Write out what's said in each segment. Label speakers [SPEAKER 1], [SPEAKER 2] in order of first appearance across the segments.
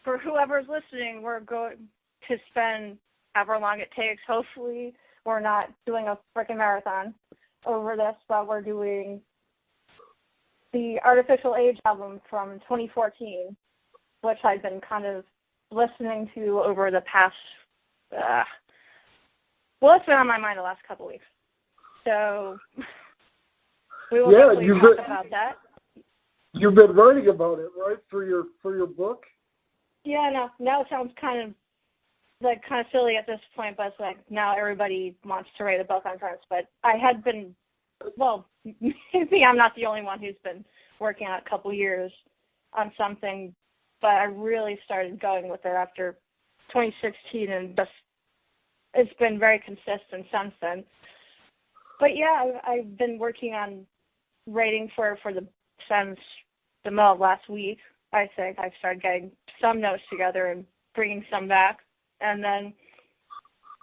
[SPEAKER 1] for whoever's listening, we're going to spend however long it takes. Hopefully, we're not doing a freaking marathon over this, but we're doing the Artificial Age album from 2014, which I've been kind of listening to over the past, it's been on my mind the last couple of weeks. So we will talk about that.
[SPEAKER 2] You've been writing about it, right, for your book?
[SPEAKER 1] Yeah, no. Now it sounds kind of silly at this point, but it's like now everybody wants to write a book on Prince. But I had been, maybe I'm not the only one who's been working on a couple years on something, but I really started going with it after 2016, and just it's been very consistent since then. But yeah, I've been working on writing for since the middle of last week. I think I've started getting some notes together and bringing some back, and then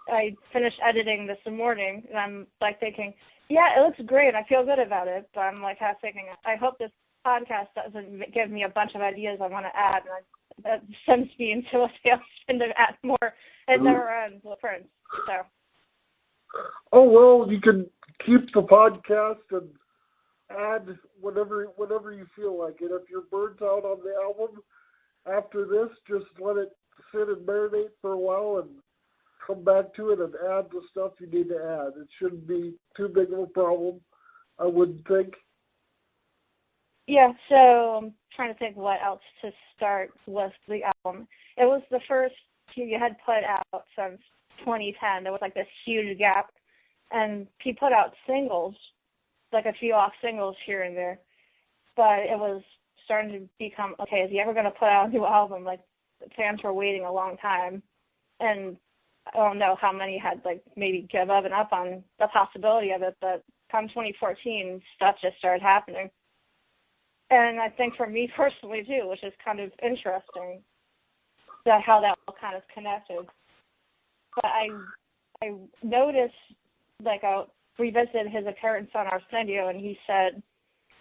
[SPEAKER 1] I finished editing this morning, and I'm like thinking, yeah, it looks great. I feel good about it, but I'm like half thinking, I hope this podcast doesn't give me a bunch of ideas I want to add, and that sends me into a tailspin to add more. It never ends with Prince. So.
[SPEAKER 2] Oh well, you can keep the podcast and add whatever you feel like. And if you're burnt out on the album after this, just let it sit and marinate for a while and come back to it and add the stuff you need to add. It shouldn't be too big of a problem, I wouldn't think.
[SPEAKER 1] Yeah, so I'm trying to think what else to start with the album. It was the first you had put out since 2010. There was like this huge gap, and he put out singles, like a few off singles here and there, but it was starting to become, okay, is he ever going to put out a new album? Like, the fans were waiting a long time, and I don't know how many had, like, maybe given up on the possibility of it, but come 2014, stuff just started happening. And I think for me personally, too, which is kind of interesting, that how that all kind of connected. But I noticed, like, I revisited his appearance on our studio, and he said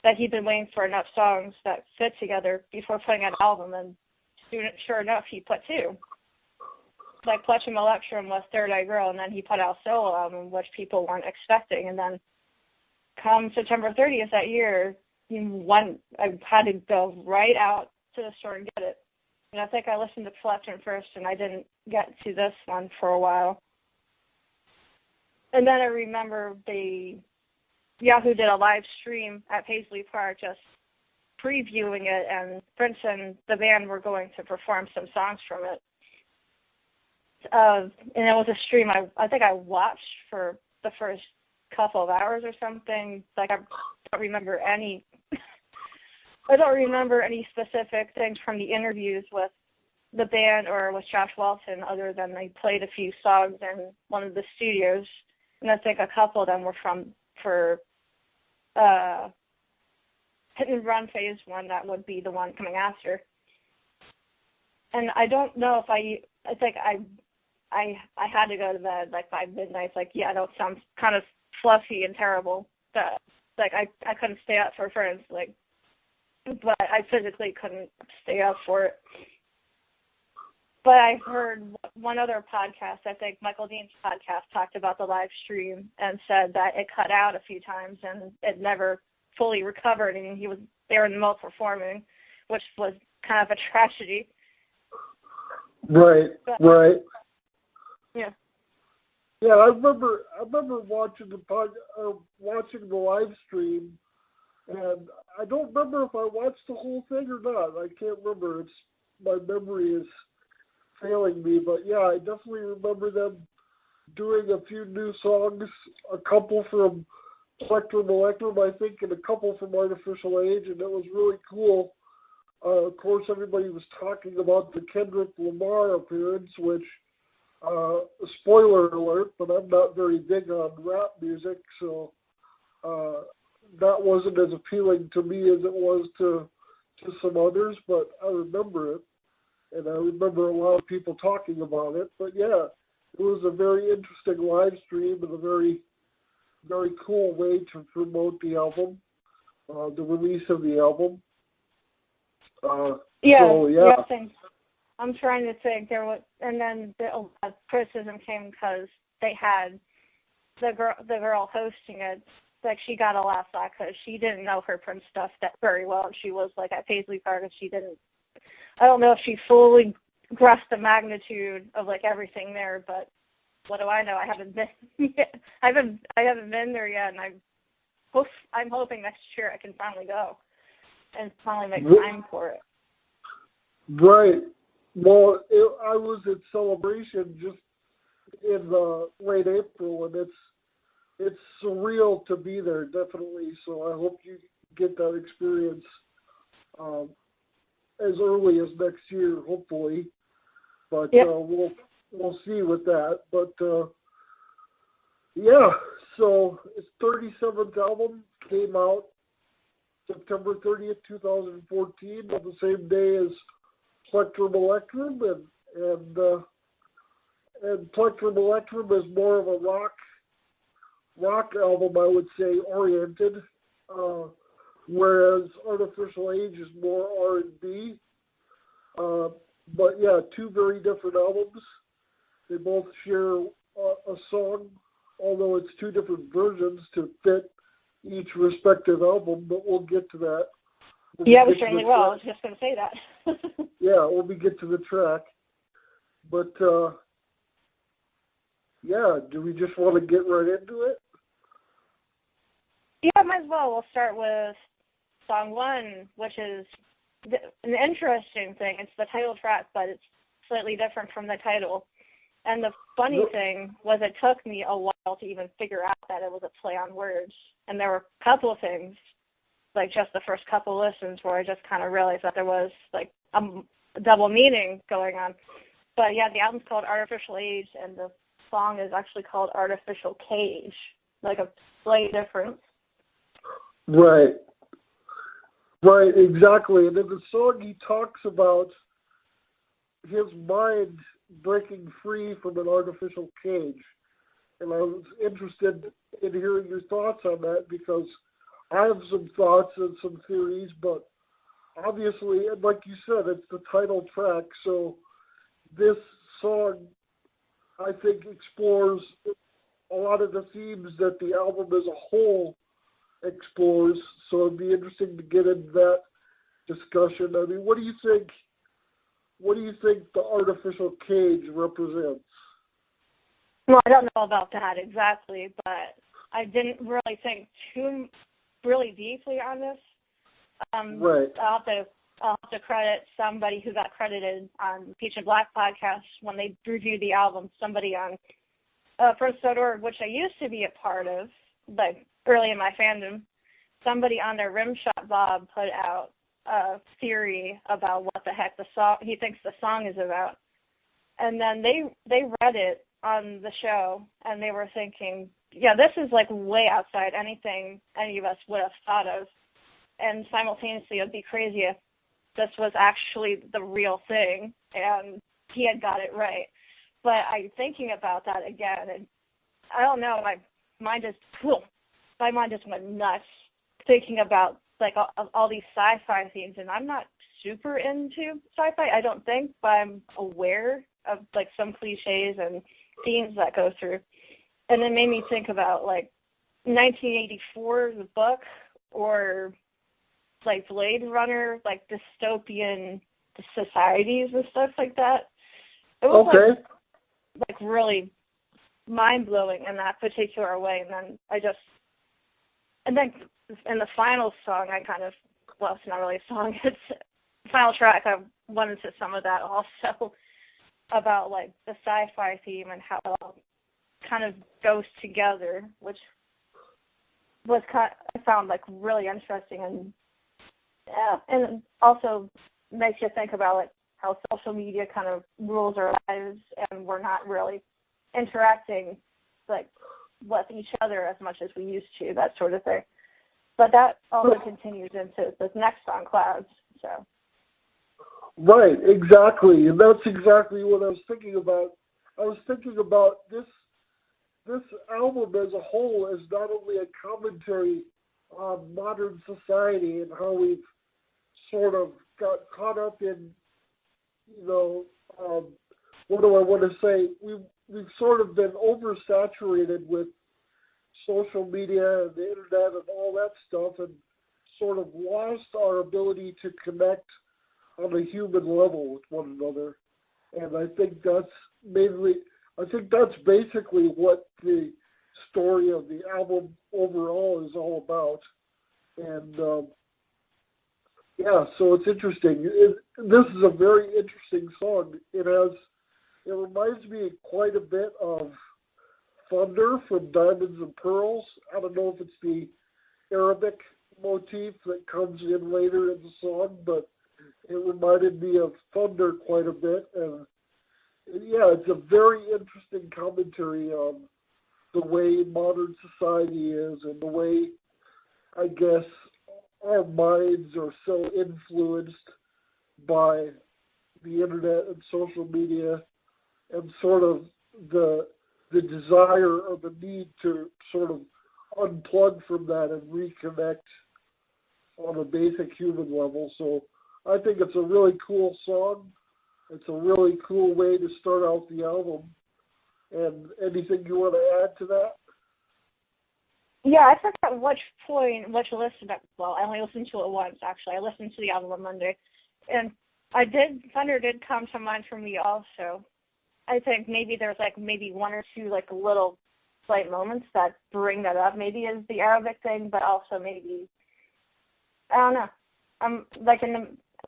[SPEAKER 1] that he'd been waiting for enough songs that fit together before putting out an album, and sure enough, he put two. Like Plectrum Electrum was Third Eye Girl, and then he put out a solo album, which people weren't expecting. And then come September 30th that year, I had to go right out to the store and get it. And I think I listened to Plectrum first, and I didn't get to this one for a while. And then I remember Yahoo did a live stream at Paisley Park just previewing it, and Prince and the band were going to perform some songs from it. And it was a stream I think I watched for the first couple of hours or something. Like, I don't remember any specific things from the interviews with the band or with Josh Walton, other than they played a few songs in one of the studios. And I think a couple of them were for Hit and Run Phase 1, that would be the one coming after. And I don't know if I think I had to go to bed like by midnight. Like, yeah, that sounds kind of fluffy and terrible. But, like, I couldn't stay up for Friends, like, but I physically couldn't stay up for it. But I heard one other podcast, I think Michael Dean's podcast, talked about the live stream and said that it cut out a few times and it never fully recovered, and he was there in the middle of performing, which was kind of a tragedy.
[SPEAKER 2] Right, right.
[SPEAKER 1] Yeah.
[SPEAKER 2] Yeah, I remember watching the live stream, and I don't remember if I watched the whole thing or not. I can't remember. My memory is failing me, but yeah, I definitely remember them doing a few new songs, a couple from Plectrum Electrum, I think, and a couple from Artificial Age, and it was really cool. Of course, everybody was talking about the Kendrick Lamar appearance, which, spoiler alert, but I'm not very big on rap music, so that wasn't as appealing to me as it was to some others, but I remember it, and I remember a lot of people talking about it. But yeah, it was a very interesting live stream and a very, very cool way to promote the album, the release of the album.
[SPEAKER 1] Yeah,
[SPEAKER 2] so, yeah.
[SPEAKER 1] Thanks. I'm trying to think. There was, and then the criticism came because they had the girl hosting it. Like, she got a laugh at because she didn't know her Prince stuff that very well. She was like at Paisley Park, and she didn't. I don't know if she fully grasped the magnitude of like everything there, but what do I know? I haven't been yet. I haven't been there yet, and I'm hoping next year I can finally go and finally make time for it.
[SPEAKER 2] Right. Well, I was at Celebration just in late April, and it's surreal to be there, definitely. So I hope you get that experience as early as next year, hopefully. But
[SPEAKER 1] yep.
[SPEAKER 2] We'll see with that. But yeah, so its 37th album came out September 30th, 2014, on the same day as Plectrum Electrum, and Plectrum Electrum is more of a rock album, I would say, oriented, whereas Artificial Age is more R&B. But yeah, two very different albums. They both share a song, although it's two different versions to fit each respective album, but we'll get to that.
[SPEAKER 1] We certainly will. I was just going to say that.
[SPEAKER 2] Yeah, when we get to the track. But, yeah, do we just want to get right into it?
[SPEAKER 1] Yeah, might as well. We'll start with song one, which is an interesting thing. It's the title track, but it's slightly different from the title. And the funny thing was it took me a while to even figure out that it was a play on words. And there were a couple of things, like just the first couple listens, where I just kind of realized that there was like a double meaning going on. But yeah, the album's called Artificial Age, and the song is actually called Artificial Cage, like a slight difference.
[SPEAKER 2] Right. Right, exactly. And in the song, he talks about his mind breaking free from an artificial cage. And I was interested in hearing your thoughts on that, because I have some thoughts and some theories, but obviously, and like you said, it's the title track, so this song, I think, explores a lot of the themes that the album as a whole explores, so it'd be interesting to get into that discussion. I mean, what do you think the artificial cage represents?
[SPEAKER 1] Well, I don't know about that exactly, but I didn't really think too really deeply on this.
[SPEAKER 2] Right.
[SPEAKER 1] I'll have to credit somebody who got credited on Peach and Black podcast when they reviewed the album, somebody on First.org, which I used to be a part of, like early in my fandom. Somebody on their Rimshot Bob put out a theory about what the heck he thinks the song is about. And then they read it on the show, and they were thinking, yeah, this is like way outside anything any of us would have thought of. And simultaneously, it would be crazy if this was actually the real thing and he had got it right. But I'm thinking about that again, and I don't know, my mind just went nuts thinking about like all these sci-fi themes, and I'm not super into sci-fi, I don't think, but I'm aware of like some cliches and themes that go through. And it made me think about like 1984, the book, or like Blade Runner, like dystopian societies and stuff like that. It was like really mind-blowing in that particular way. And then in the final song, it's not really a song, it's the final track, I went into some of that also about like the sci-fi theme and how it all kind of goes together, which was I found like really interesting, and also makes you think about like how social media kind of rules our lives, and we're not really interacting like with each other as much as we used to, that sort of thing. But that also continues into this next song, Clouds. So.
[SPEAKER 2] Right, exactly, and that's exactly what I was thinking about. I was thinking about this album as a whole as not only a commentary on modern society and how we've sort of got caught up in, you know, what do I want to say? We've sort of been oversaturated with social media and the internet and all that stuff, and sort of lost our ability to connect on a human level with one another. And I think that's basically what the story of the album overall is all about. And yeah, so it's interesting. This is a very interesting song. It reminds me quite a bit of Thunder from Diamonds and Pearls. I don't know if it's the Arabic motif that comes in later in the song, but it reminded me of Thunder quite a bit. And yeah, it's a very interesting commentary on the way modern society is and the way, I guess, our minds are so influenced by the internet and social media, and sort of the desire or the need to sort of unplug from that and reconnect on a basic human level. So I think it's a really cool song. It's a really cool way to start out the album. And anything you want to add to that?
[SPEAKER 1] Yeah, I forgot which listen. Well, I only listened to it once, actually. I listened to the album on Monday. And Thunder did come to mind for me also. I think maybe there's maybe one or two little slight moments that bring that up. Maybe is the Arabic thing, but also maybe, I don't know.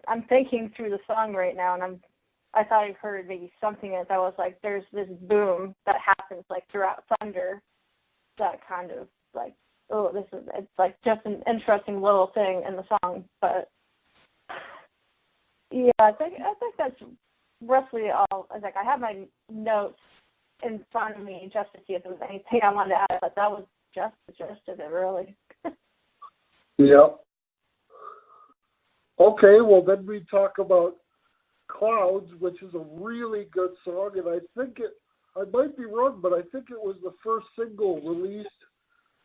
[SPEAKER 1] I'm thinking through the song right now, and I thought I heard maybe something that was there's this boom that happens throughout Thunder that kind of it's just an interesting little thing in the song. But yeah, I think that's roughly all. I have my notes in front of me just to see if there was anything I wanted to add, but that was just the gist of it, really.
[SPEAKER 2] Yeah. Okay, well then we talk about Clouds, which is a really good song, and I might be wrong, but I think it was the first single released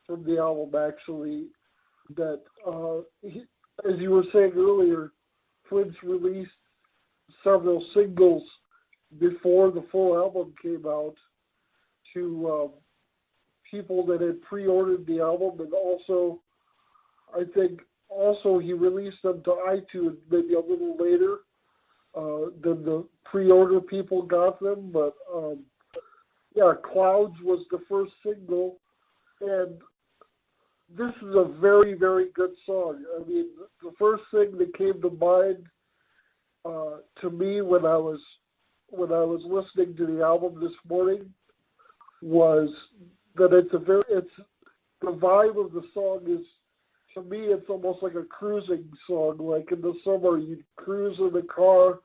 [SPEAKER 2] from the album, actually, that, as you were saying earlier, Prince released several singles before the full album came out to people that had pre-ordered the album, and also, I think, he released them to iTunes maybe a little later than the pre-order people got them. But yeah, Clouds was the first single, and this is a very, very good song. I mean, the first thing that came to mind to me when I was listening to the album this morning was that the vibe of the song is, to me, it's almost like a cruising song. Like in the summer, you cruise in the car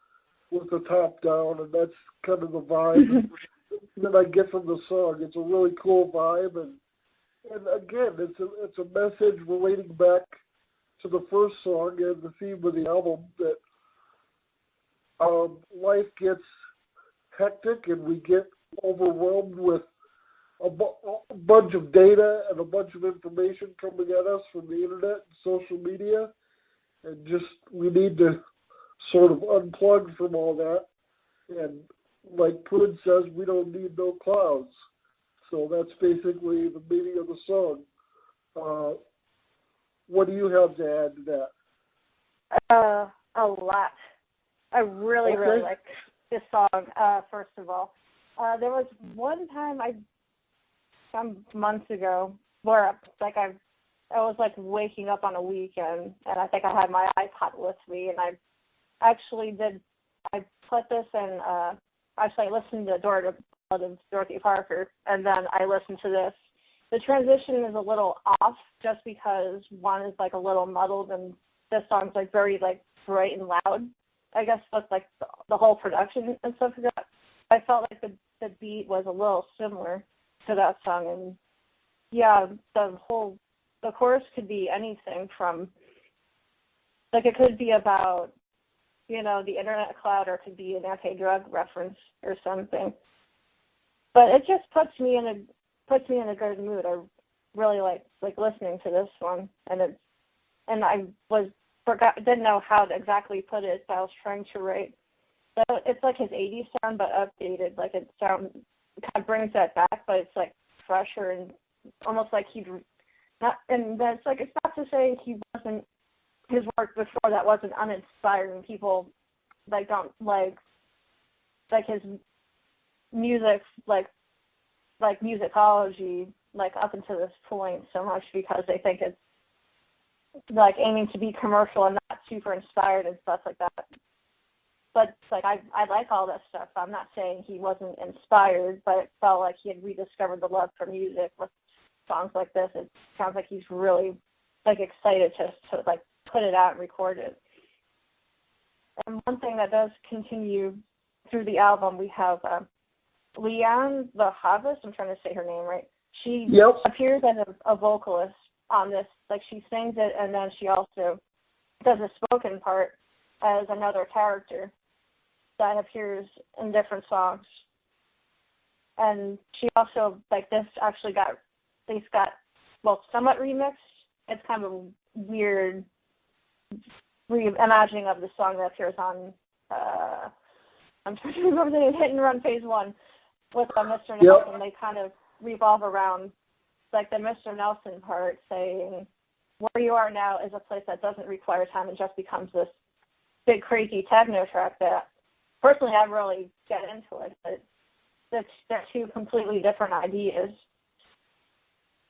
[SPEAKER 2] with the top down, and that's kind of the vibe that I get from the song. It's a really cool vibe, and again, it's a message relating back to the first song and the theme of the album that life gets hectic and we get overwhelmed with a bunch of data and a bunch of information coming at us from the internet and social media, and just we need to sort of unplug from all that. And like Prince says, we don't need no clouds. So that's basically the meaning of the song. What do you have to add to that?
[SPEAKER 1] A lot. I really like this song, first of all. There was one time some months ago where I was waking up on a weekend, and I think I had my iPod with me, and I put this in, I listened to Dorothy Parker, and then I listened to this. The transition is a little off just because one is a little muddled, and this song's very bright and loud. I guess that's the whole production and stuff like that. I felt like the beat was a little similar to that song, and yeah, the chorus could be anything from it could be about the internet cloud, or it could be an anti-drug reference or something. But it just puts me in a good mood. I really like listening to this one, and I didn't know how to exactly put it, so I was trying to write So it's like his 80s sound, but updated. Like it kind of brings that back, but it's like fresher and almost like he'd not. And that's like it's not to say he wasn't his work before that wasn't uninspiring. People like don't like his music, like musicology, like up until this point so much because they think it's like aiming to be commercial and not super inspired and stuff like that. But like I like all this stuff. I'm not saying he wasn't inspired, but it felt like he had rediscovered the love for music with songs like this. It sounds like he's really like excited to like put it out and record it. And one thing that does continue through the album, we have Leanne the Havas. I'm trying to say her name right. She appears as a vocalist on this. Like she sings it, and then she also does a spoken part as another character that appears in different songs. And she also, like this actually got somewhat remixed. It's kind of a weird reimagining of the song that appears on, I'm trying to remember the name, Hit and Run Phase 1 with Mr. Nelson. They kind of revolve around like the Mr. Nelson part saying, where you are now is a place that doesn't require time and just becomes this big crazy techno track that personally I really get into it, but they're two completely different ideas.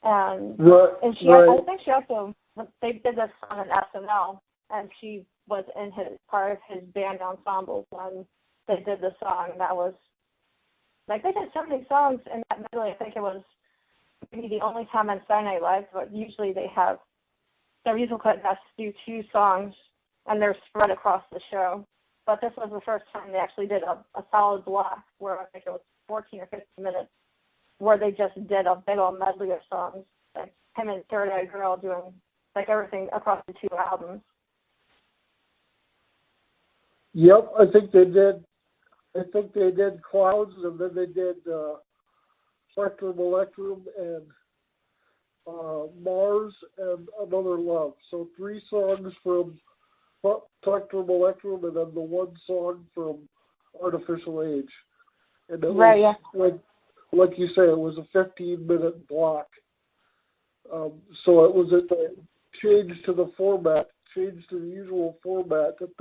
[SPEAKER 1] And I think she also, they did this on an SNL, and she was in part of his band ensemble when they did the song. That was, like, they did so many songs in that medley. I think it was maybe the only time on Saturday Night Live, but usually they have, their musical cut has to do 2 songs, and they're spread across the show. But this was the first time they actually did a solid block where I think it was 14 or 15 minutes where they just did a big old medley of songs, like him and Third Eye Girl doing like everything across the 2 albums.
[SPEAKER 2] Yep, I think they did Clouds, and then they did Spectrum Electrum and Mars and Another Love. So 3 songs from Spectrum Electrum and then the 1 song from Artificial Age. And it was, like you say, it was a 15-minute block. So it was a change to the usual format that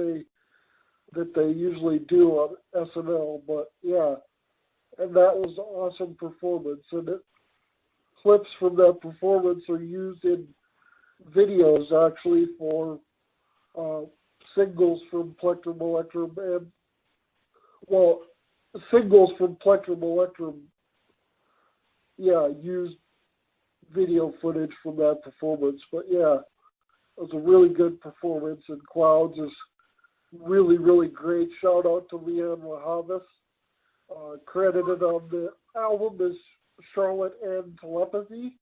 [SPEAKER 2] they usually do on SNL. But yeah, and that was an awesome performance. And clips from that performance are used in videos actually for singles from Plectrum Electrum and singles from Plectrum Electrum. Yeah, used video footage from that performance. But yeah, it was a really good performance, and Clouds is really, really great. Shout out to Leanne Lahavas. Credited on the album is Charlotte and Telepathy.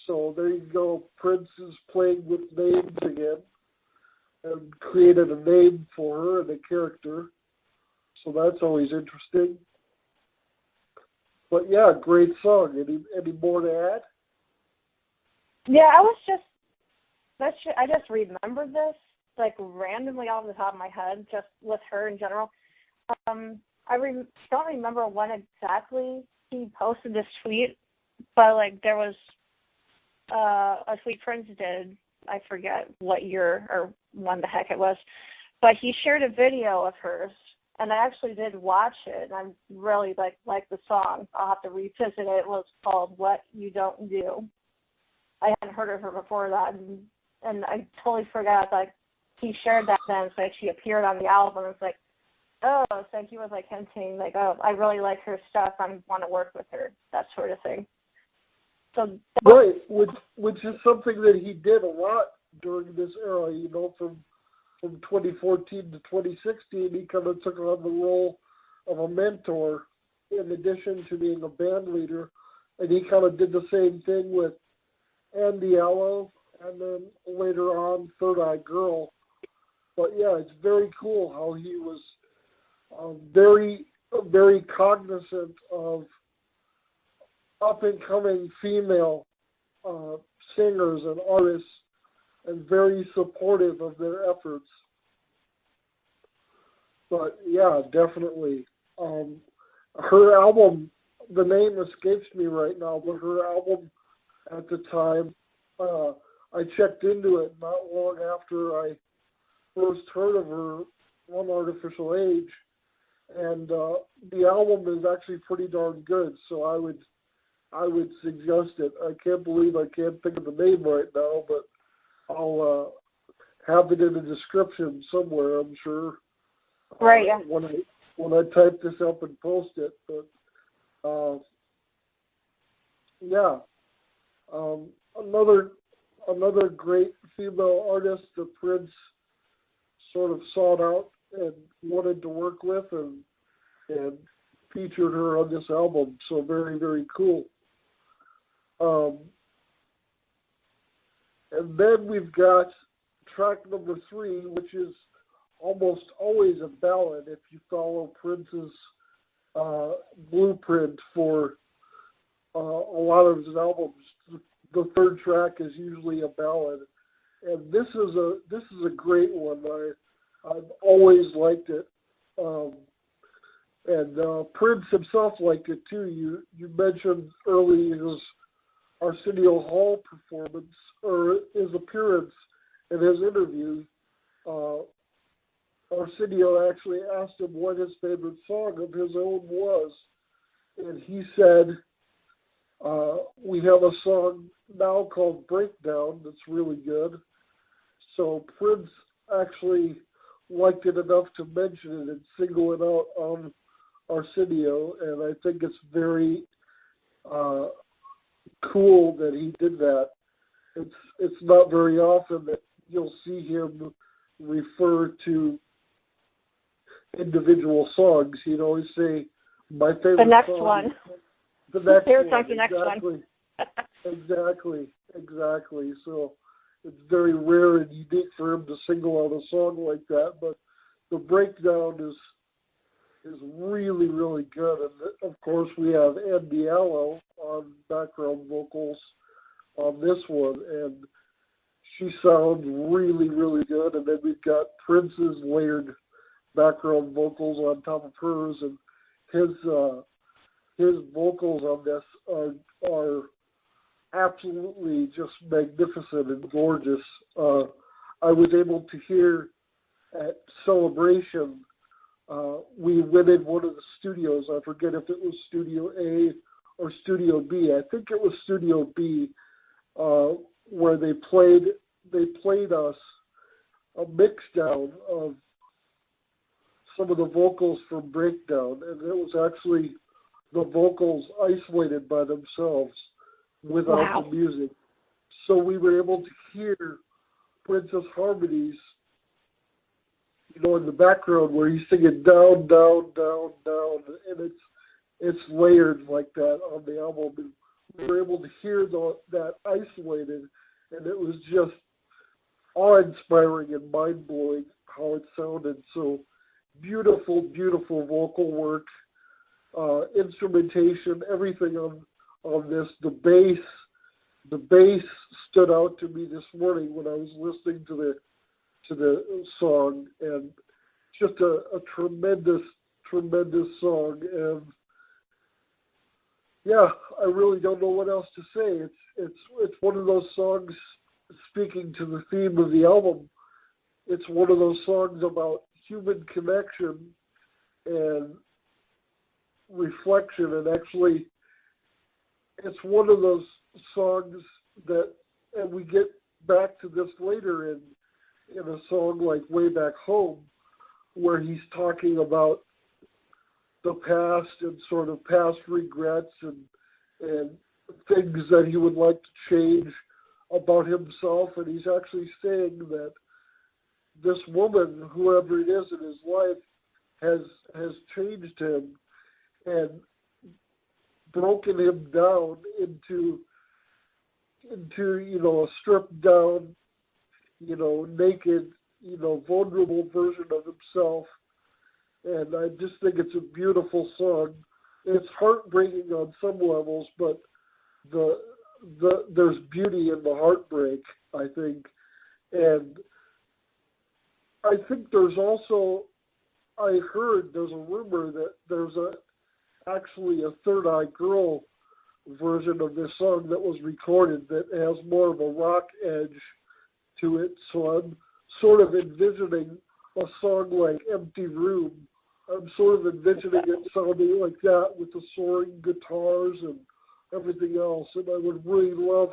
[SPEAKER 2] So there you go. Prince is playing with names again and created a name for her and a character. So that's always interesting. But yeah, great song. Any more to add?
[SPEAKER 1] Yeah, I just remembered this, like randomly off the top of my head, just with her in general. I don't remember when exactly he posted this tweet, but like there was a tweet Prince did. I forget what year or when the heck it was, but he shared a video of hers, and I actually did watch it, and I really like the song. I'll have to revisit it. It was called "What You Don't Do." I hadn't heard of her before that, and I totally forgot that he shared that then, so she appeared on the album. It's like, oh, so he was like hinting, like, oh, I really like her stuff. I want to work with her, that sort of thing. So
[SPEAKER 2] right, which is something that he did a lot during this era. You know, from 2014 to 2016, he kind of took on the role of a mentor in addition to being a band leader, and he kind of did the same thing with Andy Allo, and then later on Third Eye Girl. But yeah, it's very cool how he was very, very cognizant of up-and-coming female singers and artists, and very supportive of their efforts. But yeah, definitely. Her album, the name escapes me right now, but her album at the time, I checked into it not long after I first heard of her, One Artificial Age, and the album is actually pretty darn good. So I would suggest it. I can't believe I can't think of the name right now, but I'll have it in the description somewhere, I'm sure.
[SPEAKER 1] Right. Yeah.
[SPEAKER 2] When I type this up and post it, but yeah, another great female artist that Prince sort of sought out and wanted to work with, and featured her on this album. So very, very cool. And then we've got track number 3, which is almost always a ballad if you follow Prince's blueprint for a lot of his albums. The third track is usually a ballad, and this is a great one. I've always liked it, and Prince himself liked it too. You mentioned early his Arsenio Hall performance, or his appearance in his interview. Arsenio actually asked him what his favorite song of his own was, and he said, we have a song now called Breakdown that's really good. So Prince actually liked it enough to mention it and single it out on Arsenio, and I think it's very cool that he did that. It's not very often that you'll see him refer to individual songs. He'd always say, my favorite
[SPEAKER 1] The next
[SPEAKER 2] song,
[SPEAKER 1] one.
[SPEAKER 2] the next
[SPEAKER 1] Favorite
[SPEAKER 2] one.
[SPEAKER 1] song's the next
[SPEAKER 2] Exactly.
[SPEAKER 1] one.
[SPEAKER 2] Exactly. So it's very rare and unique for him to single out a song like that. But the breakdown is really, really good. And of course, we have Andy Allo on background vocals on this one, and she sounds really, really good. And then we've got Prince's layered background vocals on top of hers, and his vocals on this are absolutely just magnificent and gorgeous. I was able to hear at Celebration, we went in one of the studios. I forget if it was Studio A or Studio B. I think it was Studio B, where they played us a mix down of some of the vocals from Breakdown, and it was actually the vocals isolated by themselves without the music. So we were able to hear Prince's harmonies, in the background where he's singing down, down, down, down, and it's layered like that on the album. And we were able to hear that isolated, and it was just awe-inspiring and mind-blowing how it sounded. So beautiful, beautiful vocal work, instrumentation, everything on this. The bass stood out to me this morning when I was listening to the song, and just a tremendous, tremendous song. And yeah, I really don't know what else to say. It's one of those songs, speaking to the theme of the album, it's one of those songs about human connection and reflection, and actually it's one of those songs that, and we get back to this later in a song like Way Back Home, where he's talking about the past and sort of past regrets and things that he would like to change about himself. And he's actually saying that this woman, whoever it is in his life, has changed him and broken him down into a stripped down, naked, vulnerable version of himself. And I just think it's a beautiful song. It's heartbreaking on some levels, but there's beauty in the heartbreak, I think. And I think there's also, I heard there's a rumor that there's actually a Third Eye Girl version of this song that was recorded that has more of a rock edge to it. So I'm sort of envisioning a song like Empty Room. I'm sort of envisioning it sounding like that with the soaring guitars and everything else. And I would really love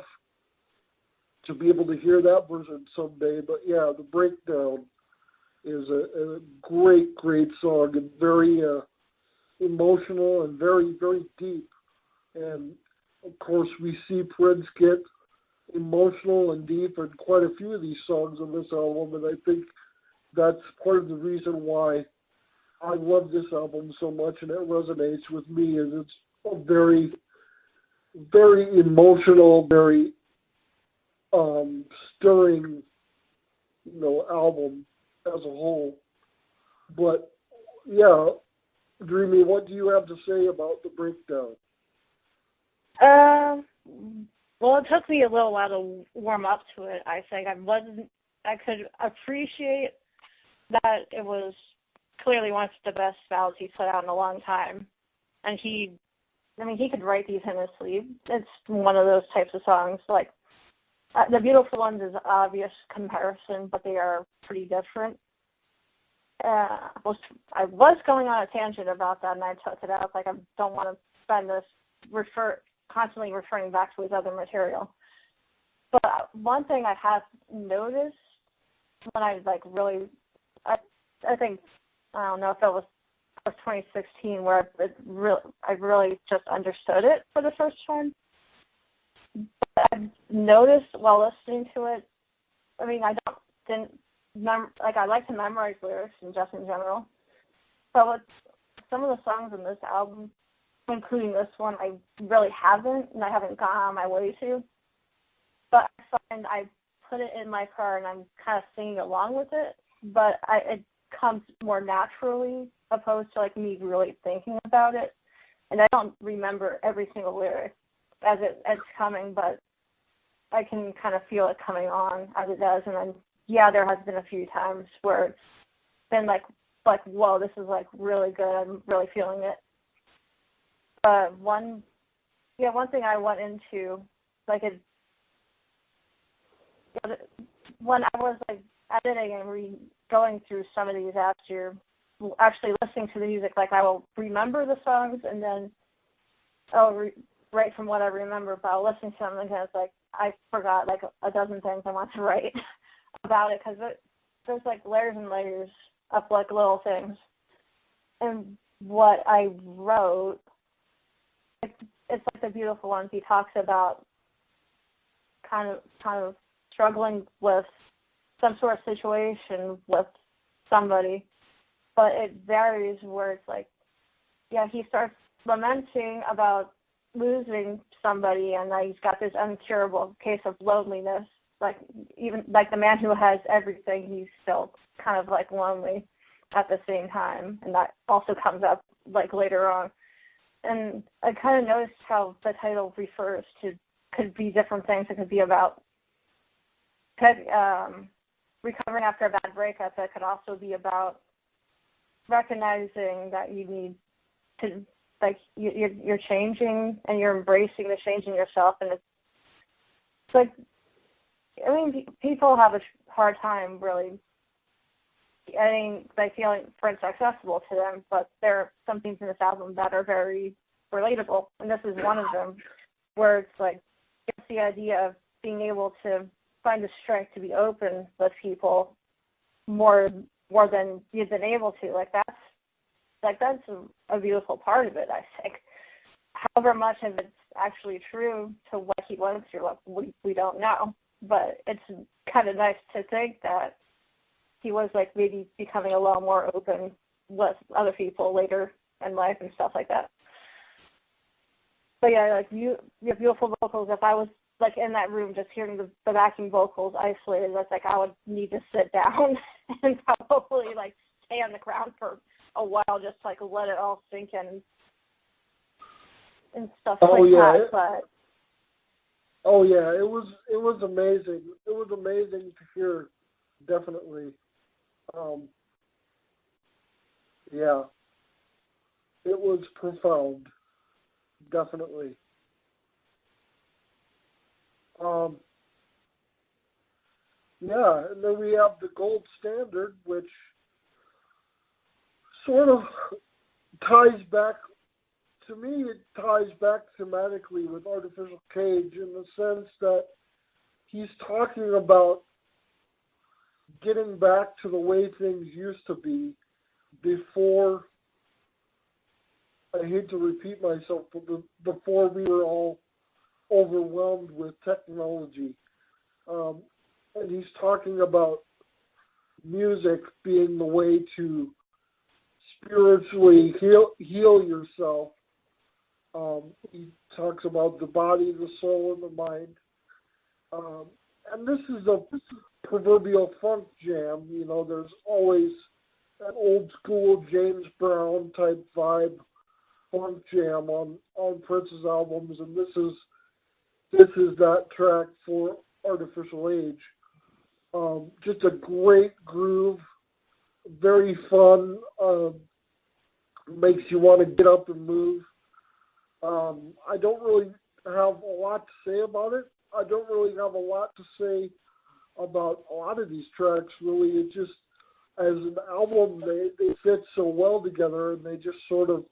[SPEAKER 2] to be able to hear that version someday. But yeah, The Breakdown is a great, great song and very emotional and very, very deep. And of course, we see Prince get emotional and deep in quite a few of these songs on this album, and I think that's part of the reason why I love this album so much and it resonates with me. Is it's a very, very emotional, very stirring, album as a whole. But yeah, Dreamy, what do you have to say about The Breakdown?
[SPEAKER 1] Well, it took me a little while to warm up to it. I think I could appreciate that it was clearly one of the best ballads he's put out in a long time. And he could write these in his sleep. It's one of those types of songs. Like, The Beautiful Ones is an obvious comparison, but they are pretty different. I was going on a tangent about that, and I took it out. Like, I don't want to spend this constantly referring back to his other material. But one thing I have noticed when I I think, I don't know if it was 2016 where I really just understood it for the first time. But I've noticed while listening to it, I like to memorize lyrics and just in general. But with some of the songs in this album, including this one, I really haven't, and I haven't gone on my way to. But I find I put it in my car and I'm kind of singing along with it, but it comes more naturally opposed to like me really thinking about it. And I don't remember every single lyric as it's coming, but I can kind of feel it coming on as it does. And then, yeah, there has been a few times where it's been like, whoa, this is like really good. I'm really feeling it. One thing I went into, when I was like editing and going through some of these after actually listening to the music, like I will remember the songs and then I'll write from what I remember, but I'll listen to them and it's like I forgot like a dozen things I want to write about it because there's like layers and layers of like little things. And what I wrote, it's like The Beautiful Ones. He talks about kind of struggling with some sort of situation with somebody, but it varies where it's like, yeah, he starts lamenting about losing somebody and that he's got this incurable case of loneliness. Like even like the man who has everything, he's still kind of like lonely at the same time, and that also comes up like later on. And I kind of noticed how the title refers to could be different things. It could be about recovering after a bad breakup. It could also be about recognizing that you need to, like, you're changing and you're embracing the change in yourself. And it's like, I mean, people have a hard time really feeling Prince accessible to them, but there are some things in this album that are very relatable, and this is one of them, where it's like, it's the idea of being able to find the strength to be open with people more than you've been able to. That's a beautiful part of it, I think. However much of it's actually true to what he went through, we don't know. But it's kind of nice to think that he was like maybe becoming a little more open with other people later in life and stuff like that. But yeah, like you have beautiful vocals. If I was like in that room just hearing the backing vocals isolated, that's like I would need to sit down and probably like stay on the ground for a while, just like let it all sink in and stuff that. But
[SPEAKER 2] oh yeah, it was amazing. It was amazing to hear, definitely. Yeah, it was profound, definitely. Yeah, and then we have the gold standard, which sort of ties back, to me, it ties back thematically with Artificial Cage in the sense that he's talking about getting back to the way things used to be before, I hate to repeat myself, but before we were all overwhelmed with technology. And he's talking about music being the way to spiritually heal yourself. He talks about the body, the soul, and the mind. And this is a proverbial funk jam. You know, there's always an old school James Brown type vibe funk jam on Prince's albums, and this is that track for Artificial Age. Just a great groove, very fun, makes you want to get up and move. I don't really have a lot to say about it. I don't really have a lot to say about a lot of these tracks, really. It just, as an album, they fit so well together, and they just sort of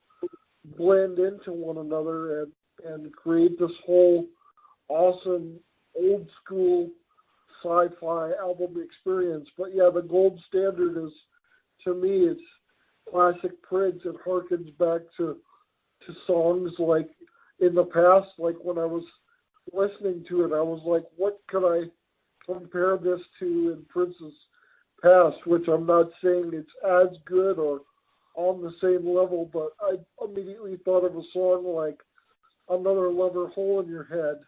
[SPEAKER 2] blend into one another and create this whole awesome old school sci-fi album experience. But yeah, the gold standard is, to me, it's classic Prince. It harkens back to songs like in the past, like when I was listening to it, I was like, what could I compare this to in Prince's past? Which I'm not saying it's as good or on the same level, but I immediately thought of a song like Another Lover, Hole in Your Head.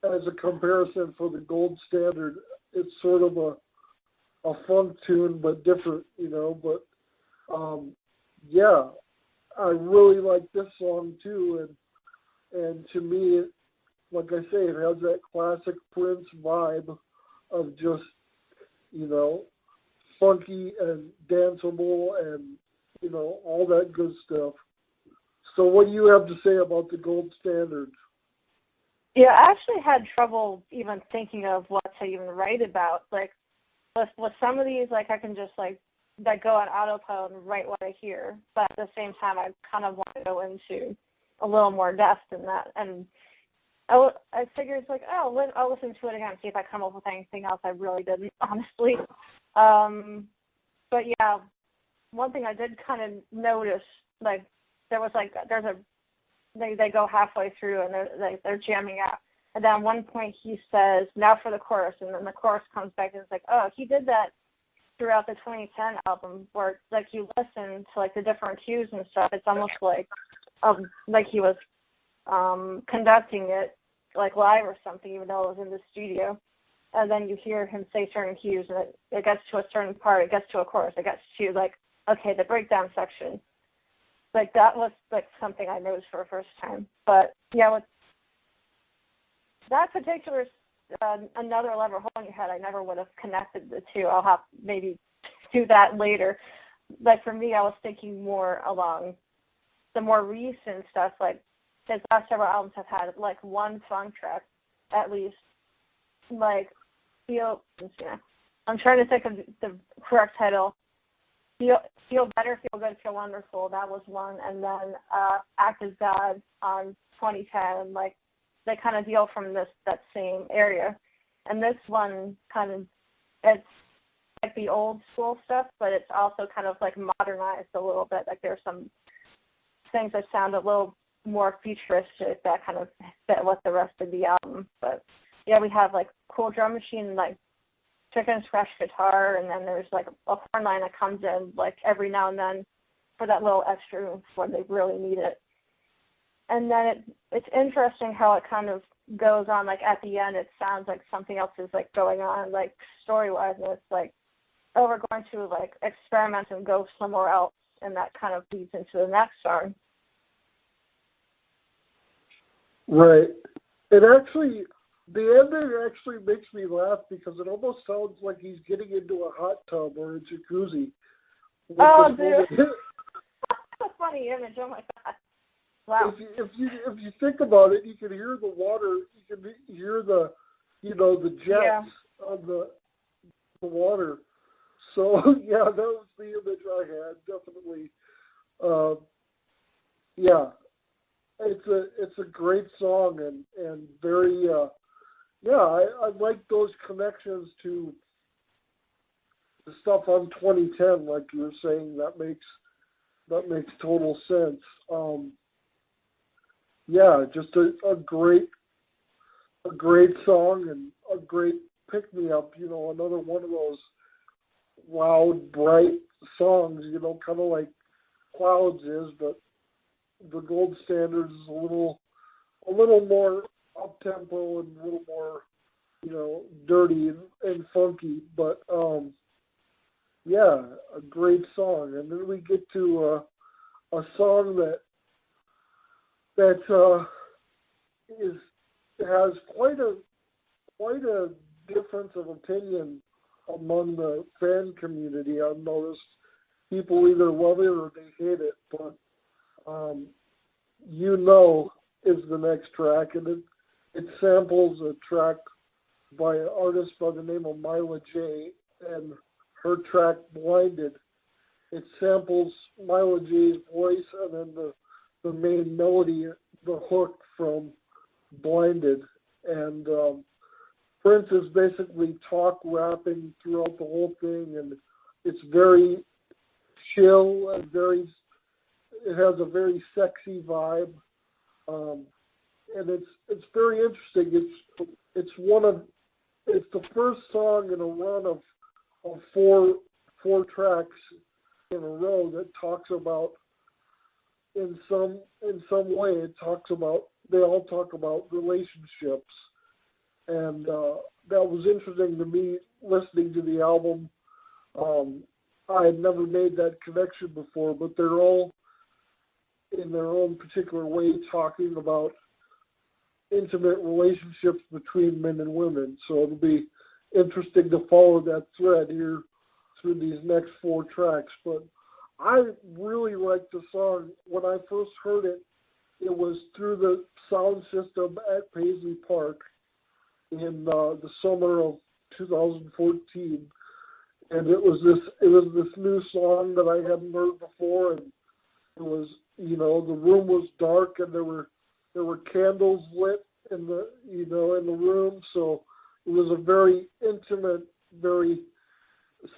[SPEAKER 2] As a comparison for the gold standard, it's sort of a funk tune, but different, you know. But yeah, I really like this song too, and to me, like I say, it has that classic Prince vibe of just, you know, funky and danceable and, you know, all that good stuff. So what do you have to say about the gold standard?
[SPEAKER 1] Yeah, I actually had trouble even thinking of what to even write about. Like, with some of these, like, I can just, like, that go on autopilot and write what I hear. But at the same time, I kind of want to go into a little more depth in that. And I figured it's like, I'll listen to it again and see if I come up with anything else. I really didn't, honestly. But yeah, one thing I did kind of notice, like, they go halfway through and they're jamming out. And then at one point he says, now for the chorus, and then the chorus comes back and it's like, oh, he did that throughout the 2010 album where, like, you listen to, like, the different cues and stuff. It's almost like he was conducting it, like, live or something, even though it was in the studio. And then you hear him say certain cues, and it gets to a certain part, it gets to a chorus, it gets to, like, okay, the breakdown section. Like, that was, like, something I noticed for the first time. But, yeah, with that particular Another Lover, Hole in Your Head, I never would have connected the two. I'll have maybe do that later. Like, for me, I was thinking more along the more recent stuff, like, his last several albums have had, like, one song track, at least. Like, I'm trying to think of the correct title. Feel Better, Feel Good, Feel Wonderful, that was one. And then Act as God on 2010, like, they kind of deal from that same area. And this one kind of, it's like the old school stuff, but it's also kind of, like, modernized a little bit. Like, there's some things that sound a little more futuristic that kind of fit with the rest of the album. But, yeah, we have, like, cool drum machine, like, chicken scratch guitar, and then there's, like, a horn line that comes in, like, every now and then for that little extra room when they really need it. And then it's interesting how it kind of goes on, like, at the end it sounds like something else is, like, going on, like, story-wise, and it's like, oh, we're going to, like, experiment and go somewhere else, and that kind of leads into the next song.
[SPEAKER 2] Right. The ending actually makes me laugh because it almost sounds like he's getting into a hot tub or a jacuzzi
[SPEAKER 1] Oh, dude. That's a funny image. Oh, my God. Wow.
[SPEAKER 2] If you think about it, you can hear the water. You can hear the jets of the water. So yeah, that was the image I had. Definitely. Yeah, it's a great song and very I like those connections to the stuff on 2010, like you were saying. That makes total sense. Yeah, just a great song and a great pick me up. Another one of those loud, bright songs. Kind of like Clouds is, but the Gold Standard is a little more up tempo and a little more, dirty and funky. But yeah, a great song. And then we get to a song that has quite a difference of opinion among the fan community. I've noticed people either love it or they hate it, but is the next track, and it samples a track by an artist by the name of Mila J, and her track Blinded. It samples Mila J's voice and then the main melody, the hook from Blinded. And Prince is basically talk rapping throughout the whole thing, and it's very chill and it has a very sexy vibe, and it's very interesting. It's the first song in a run of four tracks in a row that talks about in some way they all talk about relationships, and that was interesting to me listening to the album. I had never made that connection before, but they're all in their own particular way talking about intimate relationships between men and women. So it'll be interesting to follow that thread here through these next four tracks. But I really liked the song. When I first heard it, it was through the sound system at Paisley Park in the summer of 2014. And it was this new song that I hadn't heard before, and it was, the room was dark and there were candles lit in the room, so it was a very intimate, very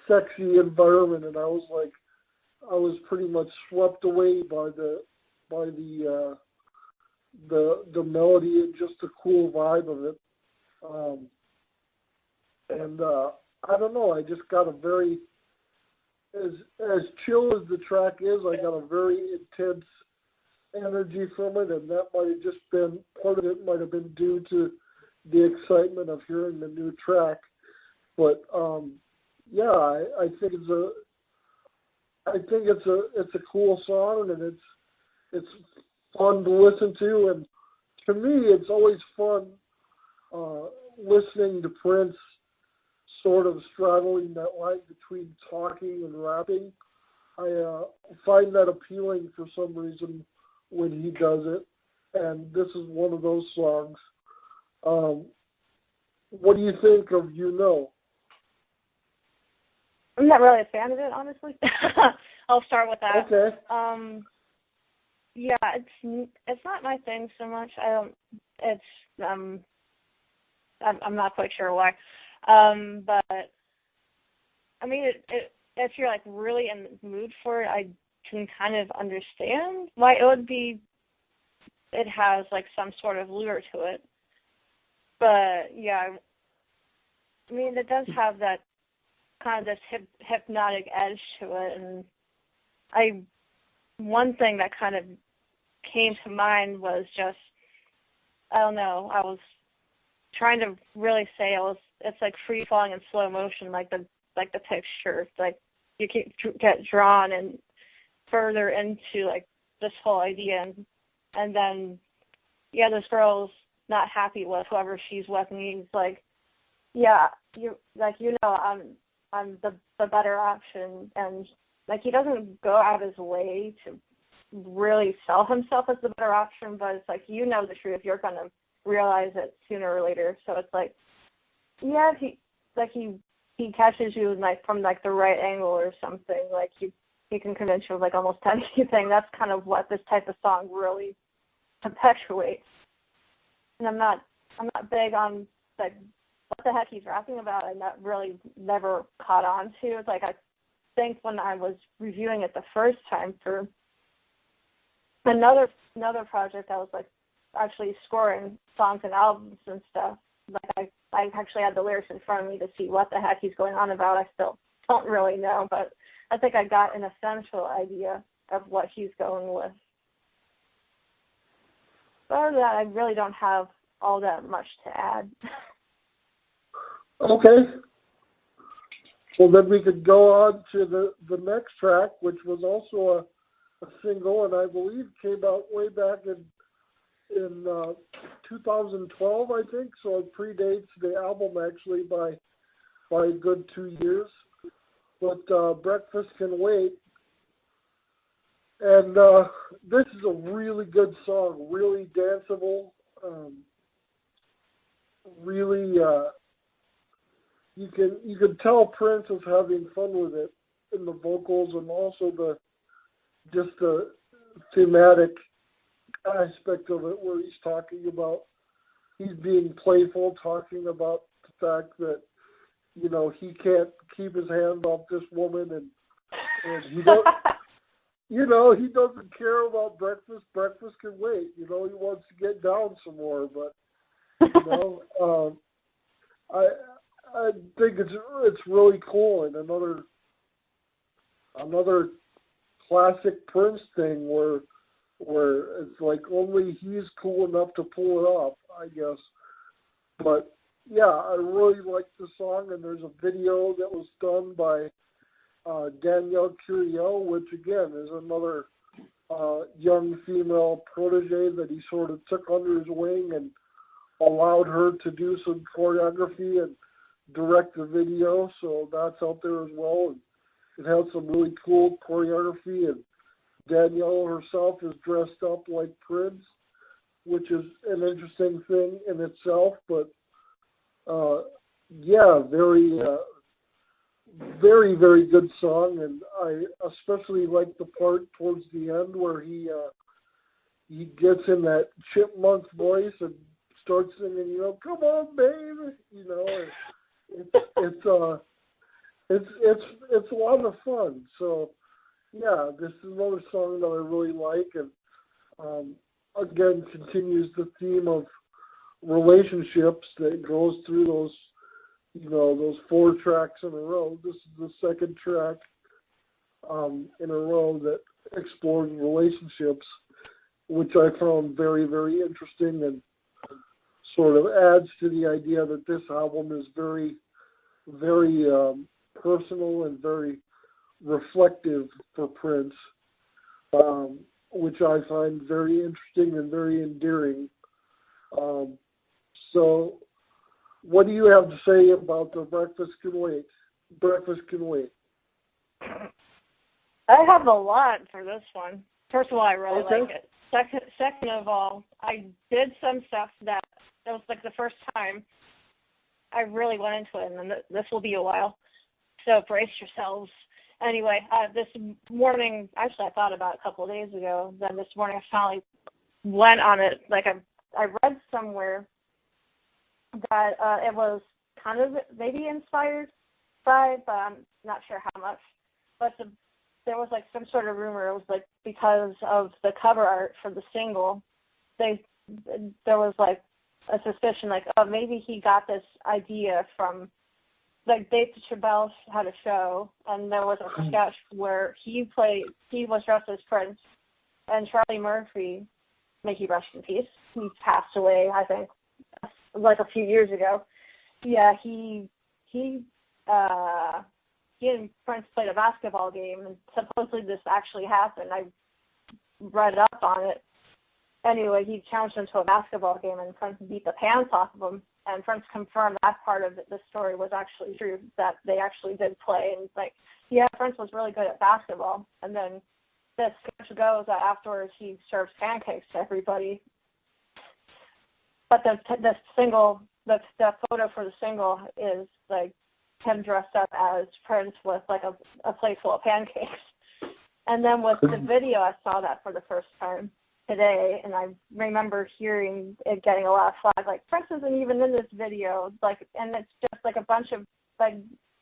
[SPEAKER 2] sexy environment, and I was pretty much swept away by the melody and just the cool vibe of it. I don't know, I just got a very, as chill as the track is, I got a very intense energy from it, and that might have just been, part of it might have been due to the excitement of hearing the new track. But yeah, I think it's a cool song, and it's fun to listen to, and to me it's always fun listening to Prince sort of straddling that line between talking and rapping. I find that appealing for some reason when he does it, and this is one of those songs. What do you think of
[SPEAKER 1] I'm not really a fan of it, honestly. I'll start with that.
[SPEAKER 2] Okay.
[SPEAKER 1] Yeah, it's not my thing so much. I'm not quite sure why. But I mean, if you're like really in the mood for it, I can kind of understand why it has like some sort of lure to it. But yeah, I mean, it does have that kind of this hypnotic edge to it, and one thing that kind of came to mind was just, I don't know, I was trying to really say it's like free falling in slow motion, like the picture, like you get drawn and further into like this whole idea, and then this girl's not happy with whoever she's with, and he's like, yeah, I'm the better option, and like, he doesn't go out his way to really sell himself as the better option, but it's like, you know the truth. You're going to realize it sooner or later. So it's like, yeah, if he catches you, like, from, like, the right angle or something, like, he can convince you of, like, almost anything. That's kind of what this type of song really perpetuates. And I'm not big on, like, what the heck he's rapping about, and that really never caught on to. It's like, I think when I was reviewing it the first time for another project, I was, like, actually scoring songs and albums and stuff. Like, I actually had the lyrics in front of me to see what the heck he's going on about. I still don't really know, but I think I got an essential idea of what he's going with. But other than that, I really don't have all that much to add.
[SPEAKER 2] Okay. Well, then we could go on to the next track, which was also a single, and I believe came out way back in 2012, I think. So it predates the album actually by a good 2 years. But Breakfast Can Wait. And this is a really good song, really danceable, really you can tell Prince is having fun with it in the vocals, and also the thematic aspect of it, where he's being playful, talking about the fact that, you know, he can't keep his hand off this woman, and he don't, you know, he doesn't care about breakfast. Breakfast can wait. You know, he wants to get down some more, but, you know, I think it's really cool, and another classic Prince thing where it's like only he's cool enough to pull it off, I guess. But yeah, I really like the song, and there's a video that was done by Danielle Curiel, which again is another young female protege that he sort of took under his wing and allowed her to do some choreography and direct the video, so that's out there as well. And it has some really cool choreography, and Danielle herself is dressed up like Prince, which is an interesting thing in itself. But yeah, very, very good song, and I especially like the part towards the end where he gets in that chipmunk voice and starts singing, you know, "Come on, baby," you know. It's a lot of fun. So yeah, this is another song that I really like, and again continues the theme of relationships that goes through those, you know, those 4 tracks in a row. This is the second track in a row that explores relationships, which I found very, very interesting, and sort of adds to the idea that this album is very, very personal and very reflective for Prince, which I find very interesting and very endearing. So what do you have to say about the Breakfast Can Wait? Breakfast Can Wait.
[SPEAKER 1] I have a lot for this one. First of all, I really like it. Second of all, I did some stuff that was like the first time I really went into it, and this will be a while, so brace yourselves. Anyway, this morning, actually I thought about it a couple of days ago, then this morning I finally went on it. Like, I read somewhere that it was kind of maybe inspired by, but I'm not sure how much, but there was like some sort of rumor. It was like because of the cover art for the single, there was like a suspicion, like, oh, maybe he got this idea from, like, Dave Chappelle had a show, and there was a sketch where he was dressed as Prince, and Charlie Murphy, may he rest in peace, he passed away, I think, like a few years ago. Yeah, he and Prince played a basketball game, and supposedly this actually happened. I read up on it. Anyway, he challenged him to a basketball game, and Prince beat the pants off of him. And Prince confirmed that part of the story was actually true, that they actually did play. And like, yeah, Prince was really good at basketball. And then the sketch goes that afterwards he serves pancakes to everybody. But the photo for the single is like him dressed up as Prince with like a plate full of pancakes. And then with the video, I saw that for the first time today, and I remember hearing it getting a lot of flack. Like, Prince isn't even in this video, like, and it's just like a bunch of like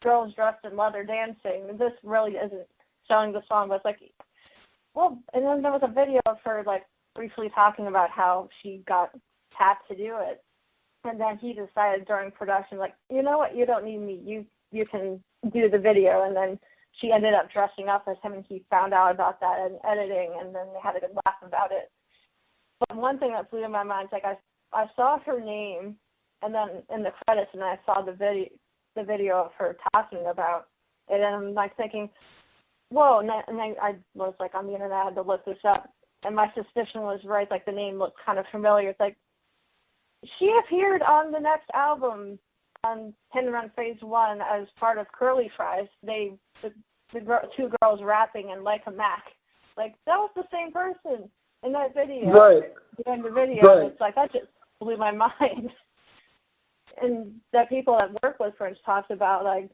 [SPEAKER 1] girls dressed in leather dancing. This really isn't showing the song, but it's like, well, and then there was a video of her like briefly talking about how she got tapped to do it, and then he decided during production, like, you know what, you don't need me, you can do the video, and then she ended up dressing up as him, and he found out about that in editing, and then they had a good laugh about it. But one thing that blew my mind is, like, I saw her name, and then in the credits, and I saw the video of her talking about it, and I'm, like, thinking, whoa, and then I was, like, on the internet, I had to look this up, and my suspicion was right, like, the name looked kind of familiar. It's like, she appeared on the next album, on Hit and Run Phase 1 as part of Curly Fries. The two girls rapping and Like a Mac. Like, that was the same person in that video.
[SPEAKER 2] Right.
[SPEAKER 1] In the video.
[SPEAKER 2] Right.
[SPEAKER 1] It's like, that just blew my mind. And the people that work with Prince talked about, like,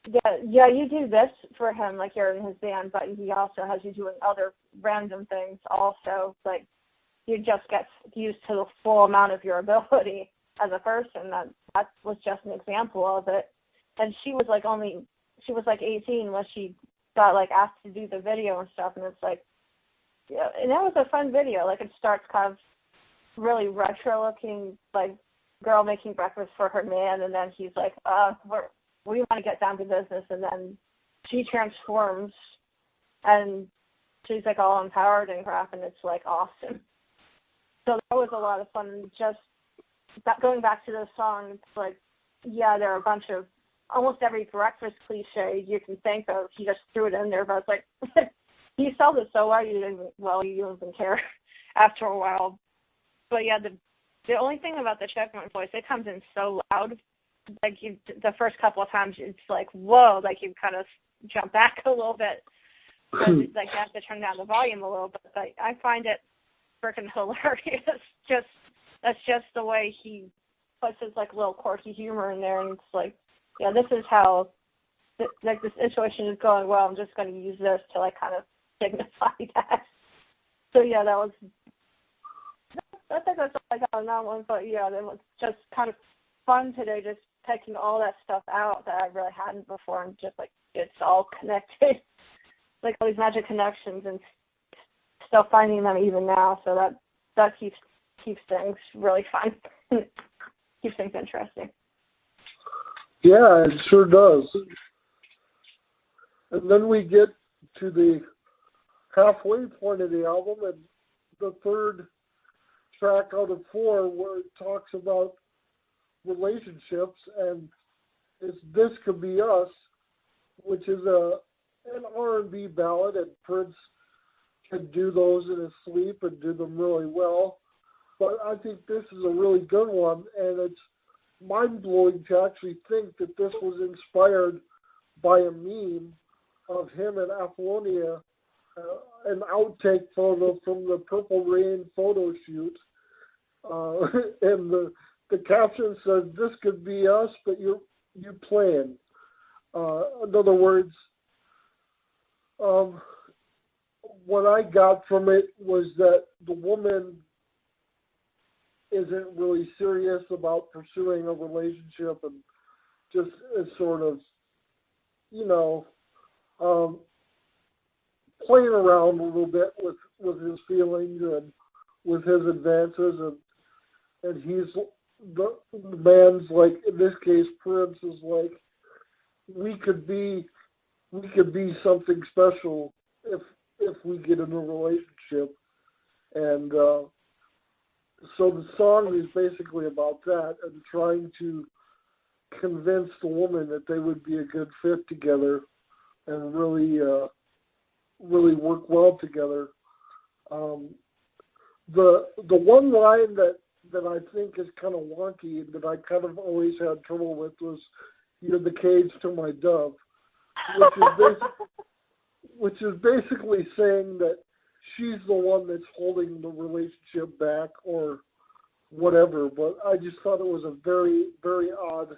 [SPEAKER 1] yeah, you do this for him, like you're in his band, but he also has you doing other random things also. Like, you just get used to the full amount of your ability as a person. That was just an example of it. And she was like 18 when she got like asked to do the video and stuff, and it's like, yeah, and that was a fun video. Like, it starts kind of really retro looking, like girl making breakfast for her man, and then he's like, we want to get down to business, and then she transforms and she's like all empowered and crap, and it's like awesome. So that was a lot of fun. Just going back to the song, it's like, yeah, there are a bunch of almost every breakfast cliche you can think of. He just threw it in there, but it's like, he sells it so well, you don't even care after a while. But yeah, the only thing about the Chipmunk voice, it comes in so loud. Like, the first couple of times, it's like, whoa, like you kind of jump back a little bit. Like, you have to turn down the volume a little bit. But I find it freaking hilarious. That's just the way he puts his like little quirky humor in there, and it's like, yeah, this is how like this situation is going well. I'm just going to use this to like kind of signify that. So yeah, I think that's all I got on that one. But yeah, it was just kind of fun today, just taking all that stuff out that I really hadn't before, and just like it's all connected, like all these magic connections, and still finding them even now. So that keeps things really fun. Keeps things interesting.
[SPEAKER 2] Yeah, it sure does. And then we get to the halfway point of the album, and the third track out of 4, where it talks about relationships, and it's This Could Be Us, which is an R&B ballad, and Prince can do those in his sleep and do them really well. But I think this is a really good one, and it's mind-blowing to actually think that this was inspired by a meme of him and Apollonia, an outtake photo from the Purple Rain photo shoot. And the caption says, "This could be us, but you playing." In other words, what I got from it was that the woman isn't really serious about pursuing a relationship, and just is sort of, playing around a little bit with his feelings and with his advances, and he's the man's like, in this case, Prince is like, we could be something special if we get in a relationship, and so the song is basically about that, and trying to convince the woman that they would be a good fit together and really work well together. The one line that that I think is kind of wonky and that I kind of always had trouble with was, the cage to my dove, which is basically saying that she's the one that's holding the relationship back or whatever. But I just thought it was a very, very odd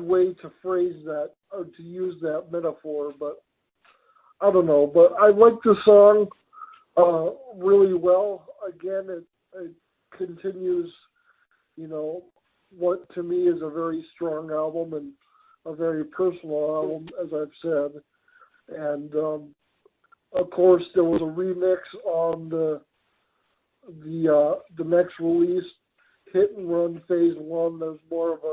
[SPEAKER 2] way to phrase that or to use that metaphor. But I don't know. But I like the song really well. Again, it continues, what to me is a very strong album and a very personal album, as I've said. And of course, there was a remix on the next release, Hit and Run Phase 1. There's more of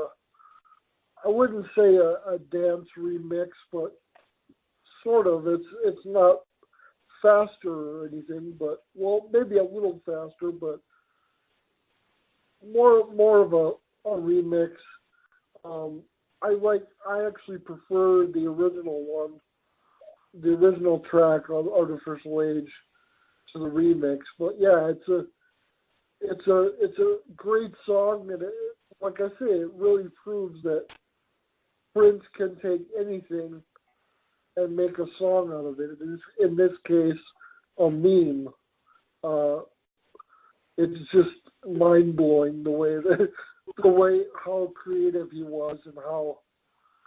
[SPEAKER 2] I wouldn't say a dance remix, but sort of. It's not faster or anything, but, well, maybe a little faster, but more of a remix. I actually prefer the original one, the original track on Artificial Age to the remix. But yeah, it's a great song, and like I say, it really proves that Prince can take anything and make a song out of it. In this case, a meme. It's just mind blowing the way how creative he was and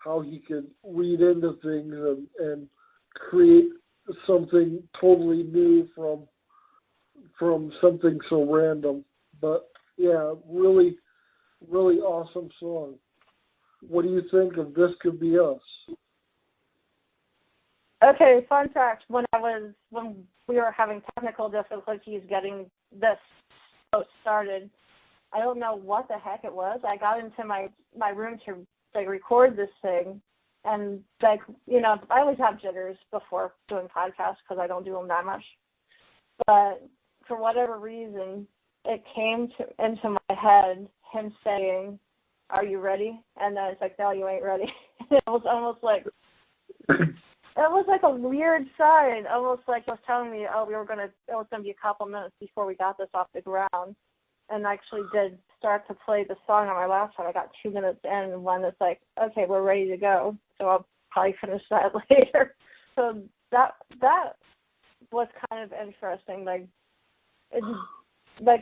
[SPEAKER 2] how he could read into things and create something totally new from something so random. But yeah, really, really awesome song. What do you think of This Could Be Us?
[SPEAKER 1] Okay, fun fact, when we were having technical difficulties getting this started, I don't know what the heck it was. I got into my room to record this thing, and I always have jitters before doing podcasts because I don't do them that much. But for whatever reason, it came into my head, him saying, "Are you ready?" And then it's like, "No, you ain't ready." It was almost like it was like a weird sign, almost like it was telling me, "Oh, it was gonna be a couple minutes before we got this off the ground." And I actually did start to play the song on my laptop. I got 2 minutes in when it's like, "Okay, we're ready to go." So I'll probably finish that later. So that was kind of interesting. Like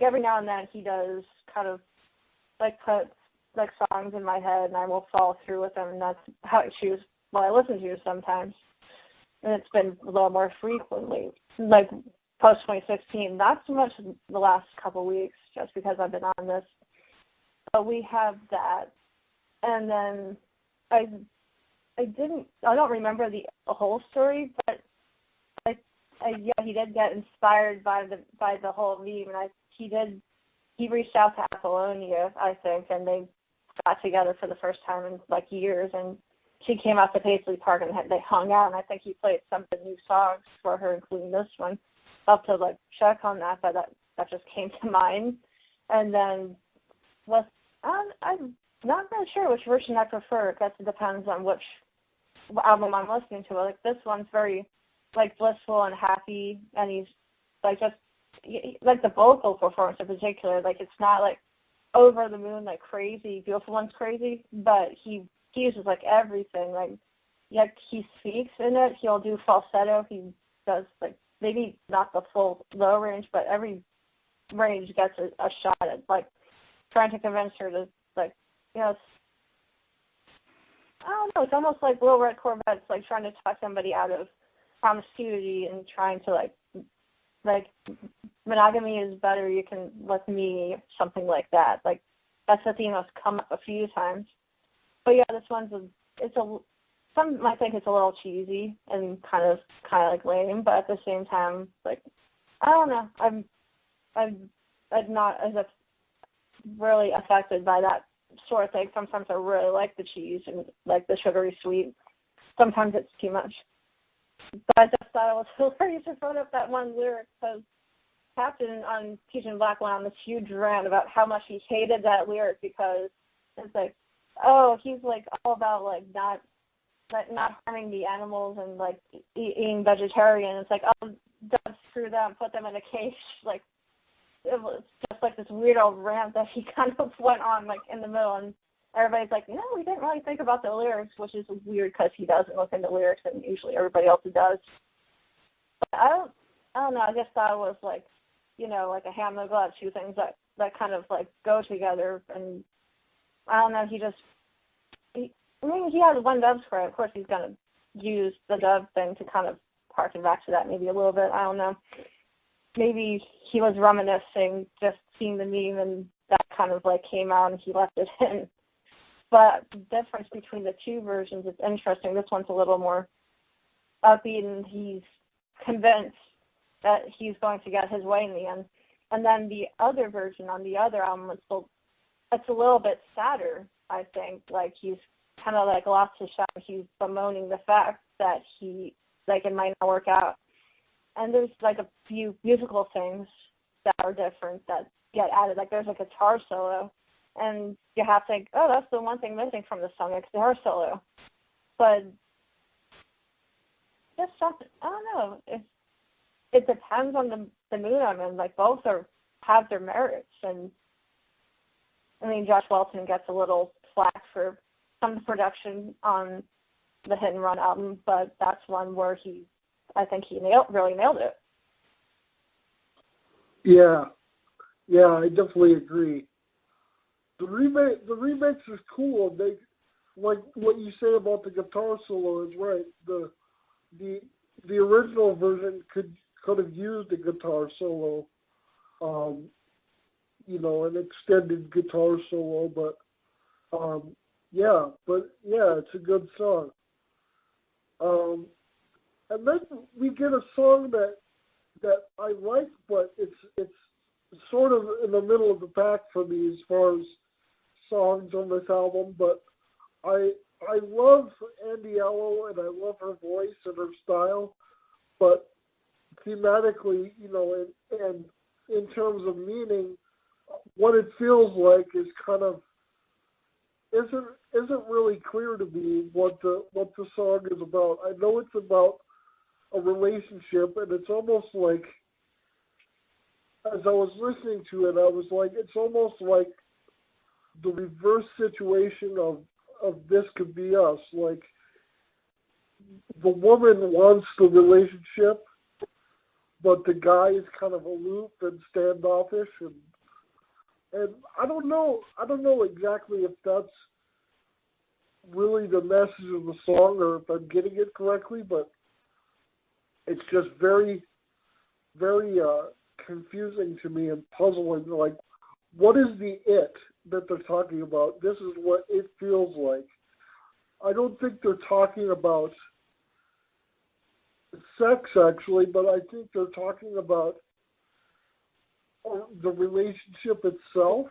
[SPEAKER 1] every now and then he does kind of put songs in my head, and I will follow through with them, and that's how I choose what I listen to sometimes. And it's been a little more frequently, post 2016, not so much the last couple weeks, just because I've been on this. But we have that, and then I don't remember the whole story, but he did get inspired by the whole meme, and he reached out to Apollonia, I think, and they got together for the first time in years, and she came out to Paisley Park and they hung out, and I think he played some of the new songs for her, including this one. I'll have to check on that, but that just came to mind. And then I'm not really sure which version I prefer. I guess it depends on which album I'm listening to. This one's very blissful and happy, and he's just the vocal performance in particular. It's not over the moon crazy. Beautiful One's crazy, but he uses everything. He speaks in it. He'll do falsetto. He does maybe not the full low range, but every range gets a shot at trying to convince her to I don't know. It's almost like Little Red Corvette's trying to talk somebody out of promiscuity and trying to monogamy is better. You can with me, something like that. That's the theme that's come up a few times. But yeah, this one's some might think it's a little cheesy and kind of lame, but at the same time, I don't know. I'm not as really affected by that sort of thing. Sometimes I really like the cheese and the sugary sweet. Sometimes it's too much. But I just thought it was hilarious to put up that one lyric because Captain on Peach and Black went on this huge rant about how much he hated that lyric because it's he's all about not harming the animals and eating vegetarian. It's don't screw them, put them in a cage. it was just like this weird old rant that he kind of went on like in the middle, and everybody's like, no, we didn't really think about the lyrics, which is weird because he doesn't look into lyrics, and usually everybody else does. But I don't know. I just thought it was like, you know, like a ham and a glove, two things that kind of like go together. And I don't know. He has one dub square. Of course, he's gonna use the dub thing to kind of harken back to that maybe a little bit. I don't know. Maybe he was reminiscing, just seeing the meme, and that kind of like came out, and he left it in. But the difference between the two versions is interesting. This one's a little more upbeat, and he's convinced that he's going to get his way in the end. And then the other version on the other album, it's a little bit sadder, I think. Like, he's kind of like lost his shot. He's bemoaning the fact that it might not work out. And there's like a few musical things that are different that get added. Like, there's a guitar solo, and you have to think, oh, that's the one thing missing from the song, a guitar solo. But just something, I don't know. It depends on the mood I'm in. Like, both have their merits. And I mean, Josh Welton gets a little flack for some of the production on the Hit and Run album, but that's one where I think he really nailed it.
[SPEAKER 2] Yeah, I definitely agree. The remix is cool. They, like what you say about the guitar solo is right. The original version could have used a guitar solo, you know, an extended guitar solo, but it's a good song. And then we get a song that I like, but it's sort of in the middle of the pack for me as far as songs on this album. But I love Andy Ello, and I love her voice and her style. But thematically, you know, and in terms of meaning, what it feels like is kind of isn't really clear to me what the song is about. I know it's about a relationship, and it's almost like, as I was listening to it, I was like, it's almost like the reverse situation of This Could Be Us. Like, the woman wants the relationship, but the guy is kind of aloof and standoffish, and I don't know exactly if that's really the message of the song or if I'm getting it correctly, but it's just very, very confusing to me and puzzling. Like, what is the it that they're talking about? This is what it feels like. I don't think they're talking about sex, actually, but I think they're talking about the relationship itself.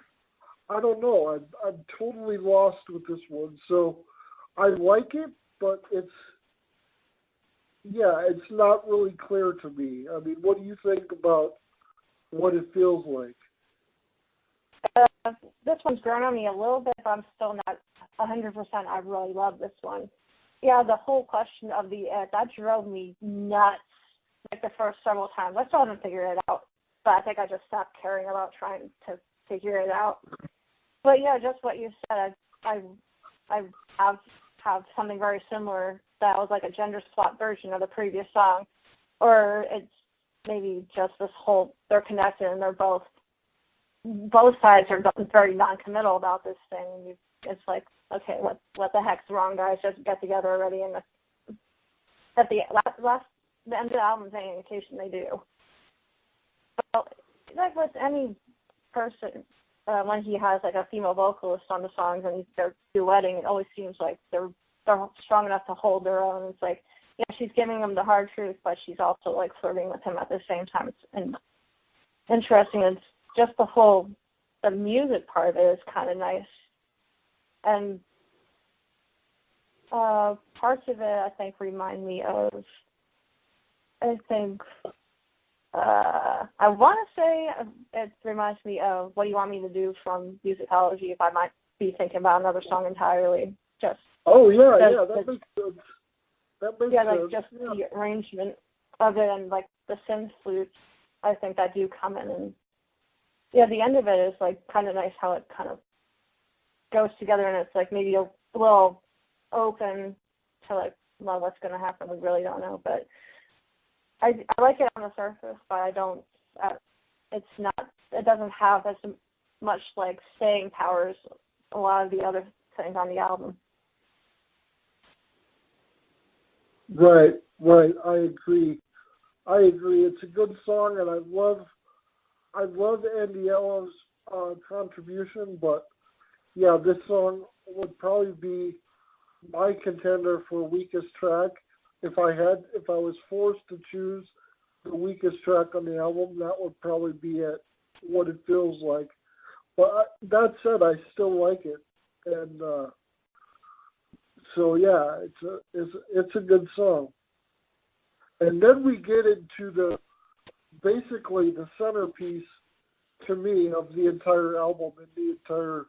[SPEAKER 2] I don't know. I'm totally lost with this one. So I like it, but it's not really clear to me. I mean, what do you think about what it feels like?
[SPEAKER 1] This one's grown on me a little bit, but I'm still not 100%. I really love this one. Yeah, the whole question of the it, that drove me nuts, like the first several times. I still haven't figured it out, but I think I just stopped caring about trying to figure it out. But yeah, just what you said, I have something very similar that was like a gender swap version of the previous song, or it's maybe just this whole, they're connected and they're both sides are very non-committal about this thing. It's like, okay, what the heck's wrong, guys? Just get together already. And at the end of the album's any indication they do. So, like with any person, when he has like a female vocalist on the songs and they're duetting, it always seems like they're strong enough to hold their own. It's like, yeah, she's giving him the hard truth, but she's also like flirting with him at the same time. It's interesting. It's just the music part of it is kind of nice. And parts of it, I think, remind me of, I want to say it reminds me of What Do You Want Me to Do from Musicology, if I might be thinking about another song entirely. That makes sense. The arrangement of it and like the synth flutes, I think that do come in and yeah, the end of it is like kind of nice how it kind of goes together, and it's like maybe a little open to like, well, what's going to happen? We really don't know, but I like it on the surface, but I don't. It's not. It doesn't have as much like staying power as a lot of the other things on the album.
[SPEAKER 2] Right. I agree. It's a good song, and I love Andy Ello's contribution, but yeah, this song would probably be my contender for weakest track. If I was forced to choose the weakest track on the album, that would probably be it. What it feels like. But that said, I still like it, and so yeah, it's a good song. And then we get into basically the centerpiece to me of the entire album and the entire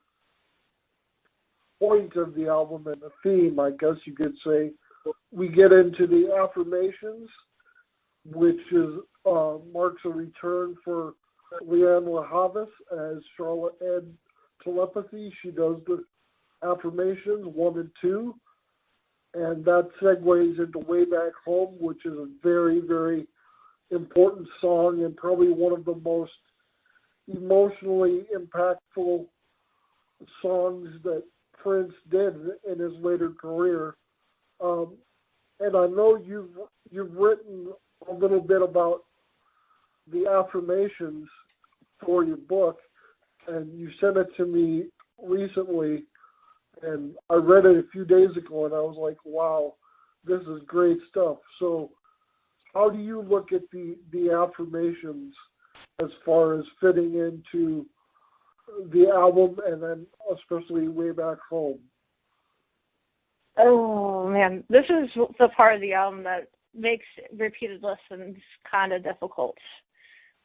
[SPEAKER 2] point of the album and the theme, I guess you could say. We get into the affirmations, which marks a return for Leanne LaHavis as Charlotte Ed Telepathy. She does the affirmations 1 and 2, and that segues into Way Back Home, which is a very, very important song and probably one of the most emotionally impactful songs that Prince did in his later career. And I know you've written a little bit about the affirmations for your book, and you sent it to me recently, and I read it a few days ago, and I was like, wow, this is great stuff. So how do you look at the affirmations as far as fitting into the album, and then especially Way Back Home?
[SPEAKER 1] Oh man, this is the part of the album that makes repeated listens kind of difficult.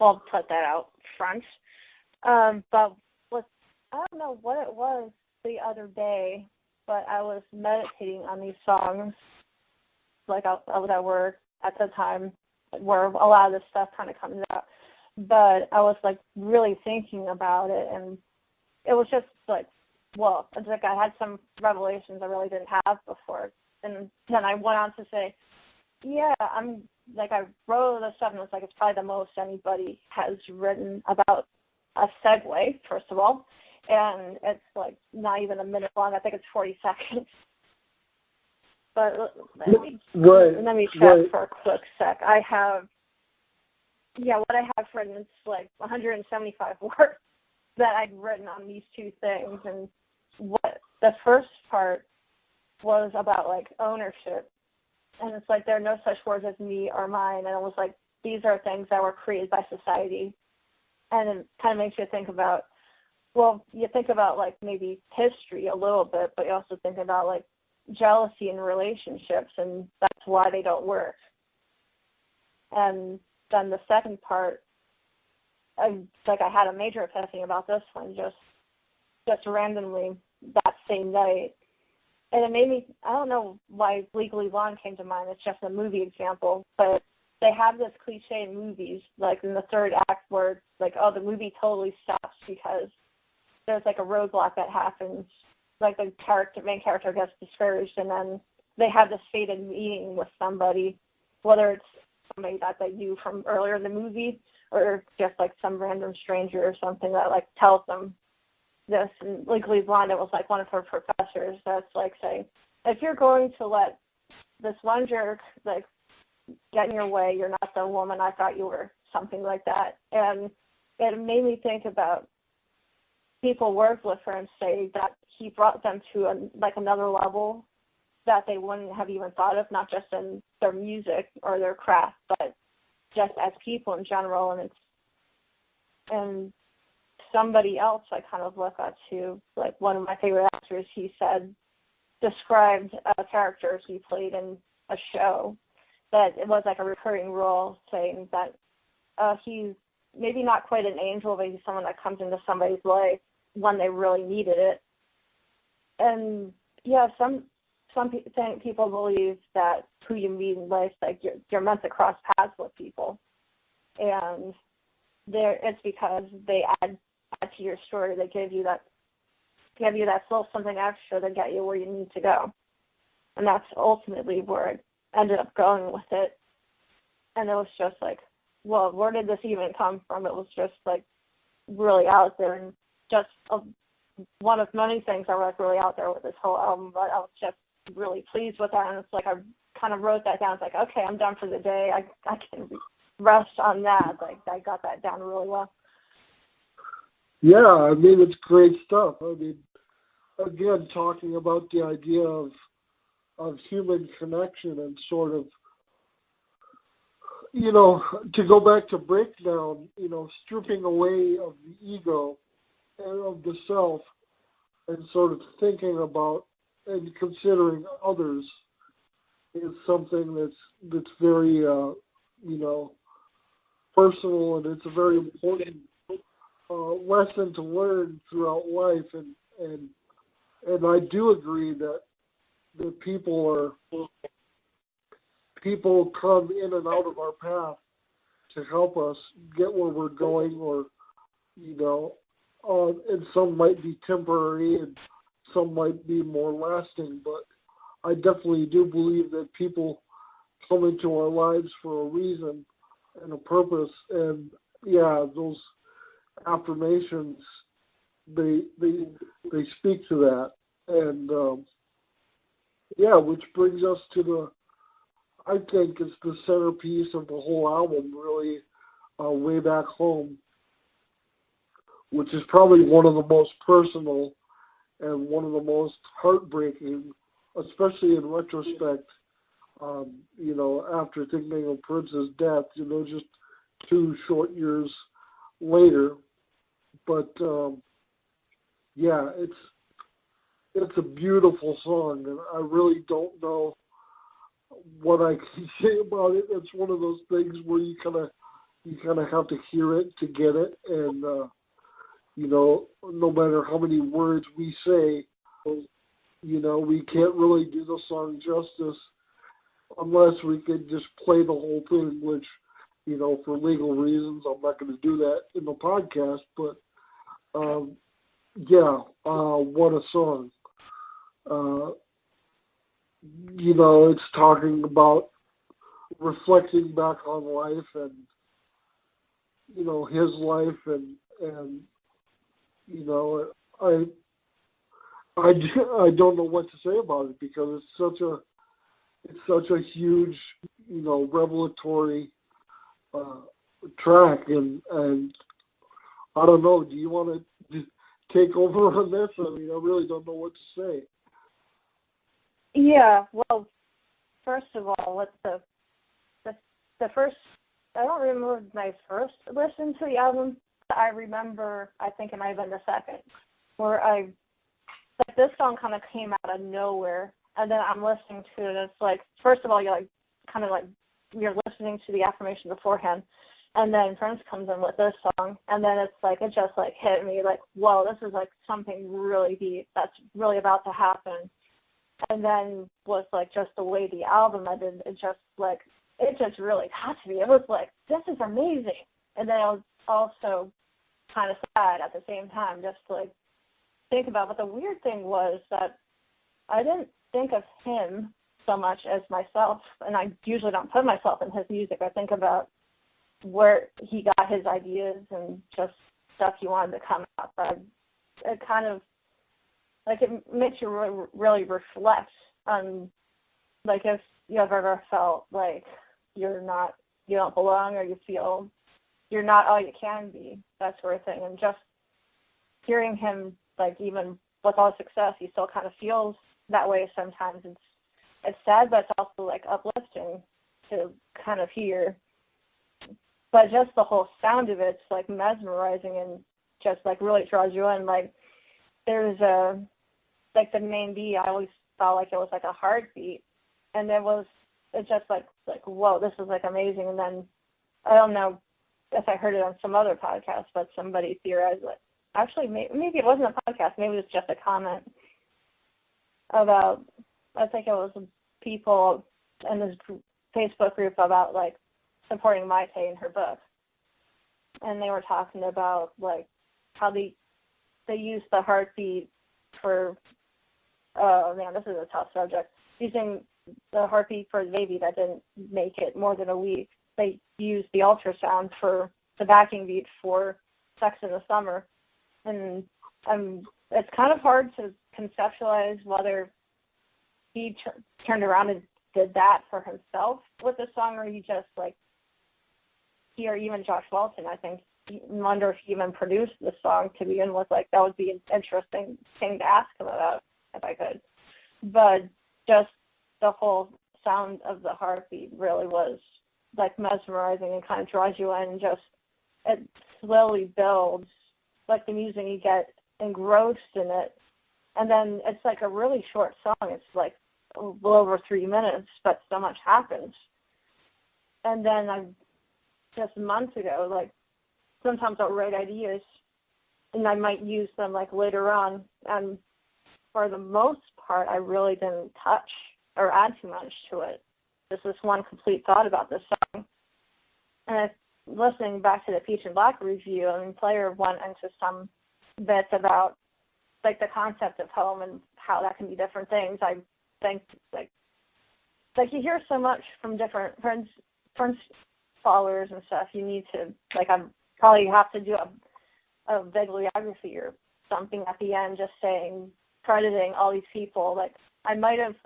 [SPEAKER 1] I'll put that out front. But I don't know what it was the other day, but I was meditating on these songs, like I was at work at the time where a lot of this stuff kind of comes out. But I was like really thinking about it, and it was just like, whoa. It's like I had some revelations I really didn't have before. And then I went on to say, yeah, I wrote this stuff, and it's like it's probably the most anybody has written about a segue, first of all. And it's like not even a minute long. I think it's 40 seconds. But let me check for a quick sec. What I have written is like 175 words that I'd written on these two things. And what the first part was about like ownership. And it's like there are no such words as me or mine. And it was like these are things that were created by society. And it kind of makes you think about, well, you think about like maybe history a little bit, but you also think about like jealousy in relationships, and that's why they don't work. And then the second part, I had a major epiphany about this one just randomly that same night. And it made me, I don't know why Legally Blonde came to mind. It's just a movie example, but they have this cliche in movies, like in the third act where like, oh, the movie totally stops because there's like a roadblock that happens. Like the main character gets discouraged, and then they have this fated meeting with somebody, whether it's somebody that they knew from earlier in the movie or just like some random stranger or something that like tells them this. And Legally Blonde, it was like one of her professors that's like saying, if you're going to let this one jerk like get in your way, you're not the woman I thought you were, something like that. And it made me think about people worked with her and say that he brought them to another level that they wouldn't have even thought of, not just in their music or their craft, but just as people in general. And somebody else I kind of look up to, like one of my favorite actors, he said, described a character he played in a show, that it was like a recurring role, saying that he's maybe not quite an angel, but he's someone that comes into somebody's life when they really needed it. And yeah, some people believe that who you meet in life, like you're meant to cross paths with people, and it's because they add to your story. They give you that little something extra to get you where you need to go. And that's ultimately where it ended up going with it. And it was just like, well, where did this even come from? It was just like really out there, and just one of many things that were like really out there with this whole album. But I was just really pleased with that, and it's like I kind of wrote that down. It's like, okay, I'm done for the day. I can rest on that. Like I got that down really well.
[SPEAKER 2] Yeah, I mean, it's great stuff. I mean, again, talking about the idea of human connection and sort of, you know, to go back to Breakdown, you know, stripping away of the ego and of the self and sort of thinking about and considering others is something that's very, you know, personal, and it's a very important lesson to learn throughout life. And I do agree that people come in and out of our path to help us get where we're going, or, you know, and some might be temporary and some might be more lasting, but I definitely do believe that people come into our lives for a reason and a purpose. And yeah, those affirmations, they speak to that. And yeah, which brings us to I think it's the centerpiece of the whole album, really, Way Back Home, which is probably one of the most personal and one of the most heartbreaking, especially in retrospect, you know, after thinking of Prince's death, you know, just 2 short years later. But yeah, it's a beautiful song, and I really don't know what I can say about it. It's one of those things where you kind of have to hear it to get it, and you know, no matter how many words we say, you know, we can't really do the song justice unless we could just play the whole thing, which, you know, for legal reasons, I'm not going to do that in the podcast. But yeah, what a song. You know, it's talking about reflecting back on life and, you know, his life, and you know, I don't know what to say about it, because it's such a huge, you know, revelatory track, and I don't know. Do you want to take over on this? I mean, I really don't know what to say.
[SPEAKER 1] Yeah, well, first of all, what's the first, I don't remember my first listen to the album. I remember, I think it might have been the second, where like this song kind of came out of nowhere, and then I'm listening to it, and it's like, first of all, you're like, kind of like, you're listening to the affirmation beforehand, and then Prince comes in with this song, and then it's like, it just like hit me, like, whoa, this is like something really deep that's really about to happen. And then was like just the way the album ended, it just really touched me. It was like, this is amazing. And then I was also kind of sad at the same time, just to like think about. But the weird thing was that I didn't think of him so much as myself, and I usually don't put myself in his music. I think about where he got his ideas and just stuff he wanted to come up. But it kind of, like, it makes you really, really reflect on, like, if you have ever felt like you don't belong, or you feel you're not all you can be, that sort of thing. And just hearing him, like, even with all success, he still kind of feels that way sometimes. It's sad, but it's also, like, uplifting to kind of hear. But just the whole sound of it's, like, mesmerizing, and just, like, really draws you in. Like, there's like, the main beat, I always felt like it was like a heartbeat, and it's just like, whoa, this is like amazing. And then I don't know if I heard it on some other podcast, but somebody theorized that actually maybe it wasn't a podcast, maybe it was just a comment about, I think it was people in this Facebook group about like supporting Maite in her book, and they were talking about like how they used the heartbeat for, oh man, this is a tough subject. Using the heartbeat for the baby that didn't make it more than a week. They used the ultrasound for the backing beat for Sex in the Summer. And it's kind of hard to conceptualize whether he turned around and did that for himself with the song, or he just he or even Josh Walton, I think, wonder if he even produced the song to begin with. That would be an interesting thing to ask him about if I could. But just the whole sound of the heartbeat really was mesmerizing and kind of draws you in. And just it slowly builds, the music, you get engrossed in it, and then it's a really short song. It's a little over 3 minutes, but so much happens. And then just months ago, sometimes I'll write ideas, and I might use them later on. And for the most part, I really didn't touch or add too much to it. This is one complete thought about this song. And listening back to the Peach and Black review, Player went into some bits about the concept of home and how that can be different things. I think you hear so much from different friends, followers and stuff. You need to I'm probably have to do a bibliography or something at the end, just crediting all these people. I might have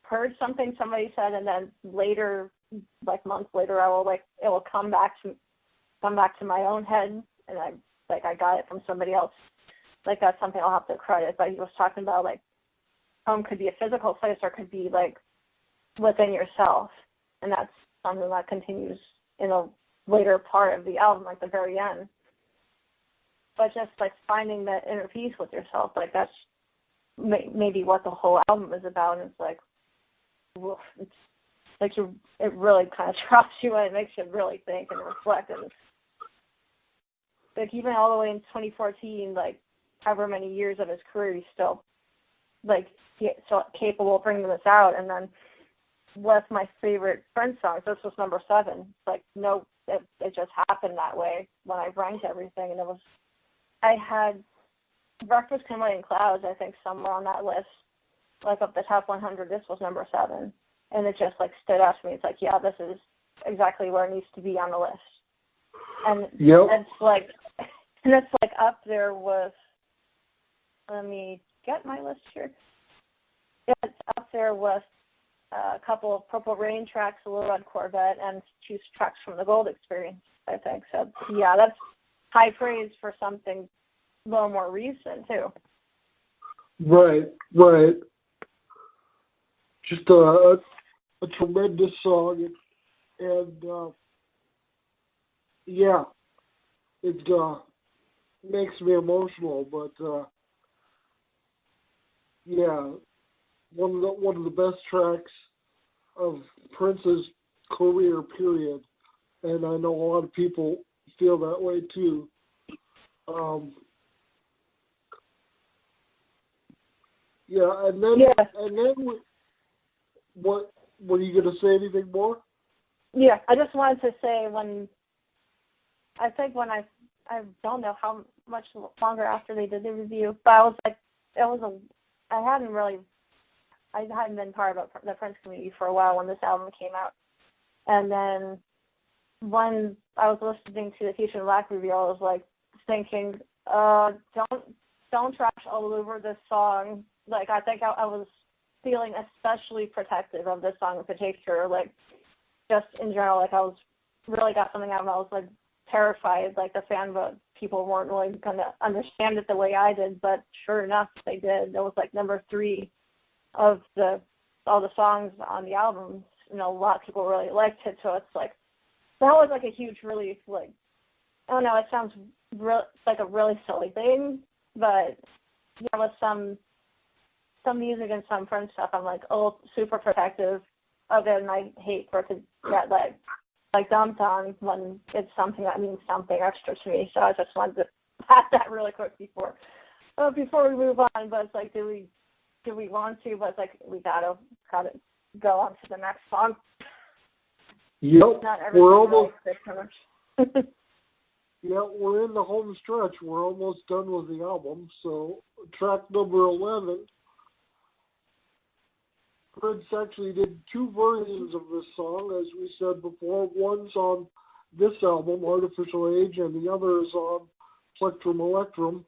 [SPEAKER 1] heard something somebody said, and then later, months later, I will it will come back to my own head, and I got it from somebody else. That's something I'll have to credit. But he was talking about home could be a physical place, or could be within yourself, and that's something that continues in a later part of the album, the very end. But just finding that inner peace with yourself, that's maybe what the whole album is about. And it's woof, it's it really kind of drops you in. It makes you really think and reflect. And even all the way in 2014, however many years of his career, he's still so capable of bringing this out. And then with my favorite Prince songs, this was number 7. No, it just happened that way when I ranked everything. And I had Breakfast Can Wait in Clouds, I think, somewhere on that list. Of the top 100, this was number 7. And it just stood out to me. It's yeah, this is exactly where it needs to be on the list. And it's and it's up there with, let me get my list here. It's up there with a couple of Purple Rain tracks, a Little Red Corvette, and 2 tracks from the Gold Experience, I think. So yeah, that's high praise for something a little more recent too.
[SPEAKER 2] Right. Just a tremendous song, and yeah, it makes me emotional. But yeah, one of the best tracks of Prince's career, period. And I know a lot of people feel that way too. Yeah, and then what were you going to say? Anything more?
[SPEAKER 1] Yeah, I just wanted to say I I don't know how much longer after they did the review, but I was I hadn't been part of the Prince community for a while when this album came out. And then when I was listening to the Peach and Black review, I was thinking, don't trash all over this song. I think I was feeling especially protective of this song in particular, just in general, I was really got something out of it. I was terrified, the fan vote, people weren't really going to understand it the way I did, but sure enough, they did. It was number 3 of all the songs on the album. A lot of people really liked it, so it's that was a huge relief. I don't know, it sounds a really silly thing, but yeah, with some music and some Prince stuff, I'm super protective of it, and I hate for it to get dumped on when it's something that means something extra to me. So I just wanted to pass that really quick before we move on. But it's do we want to? But we gotta go on to the next song.
[SPEAKER 2] Yep, we're almost. Yeah, we're in the home stretch. We're almost done with the album. So track number 11, Prince actually did two versions of this song, as we said before. One's on this album, Artificial Age, and the other is on Plectrum Electrum.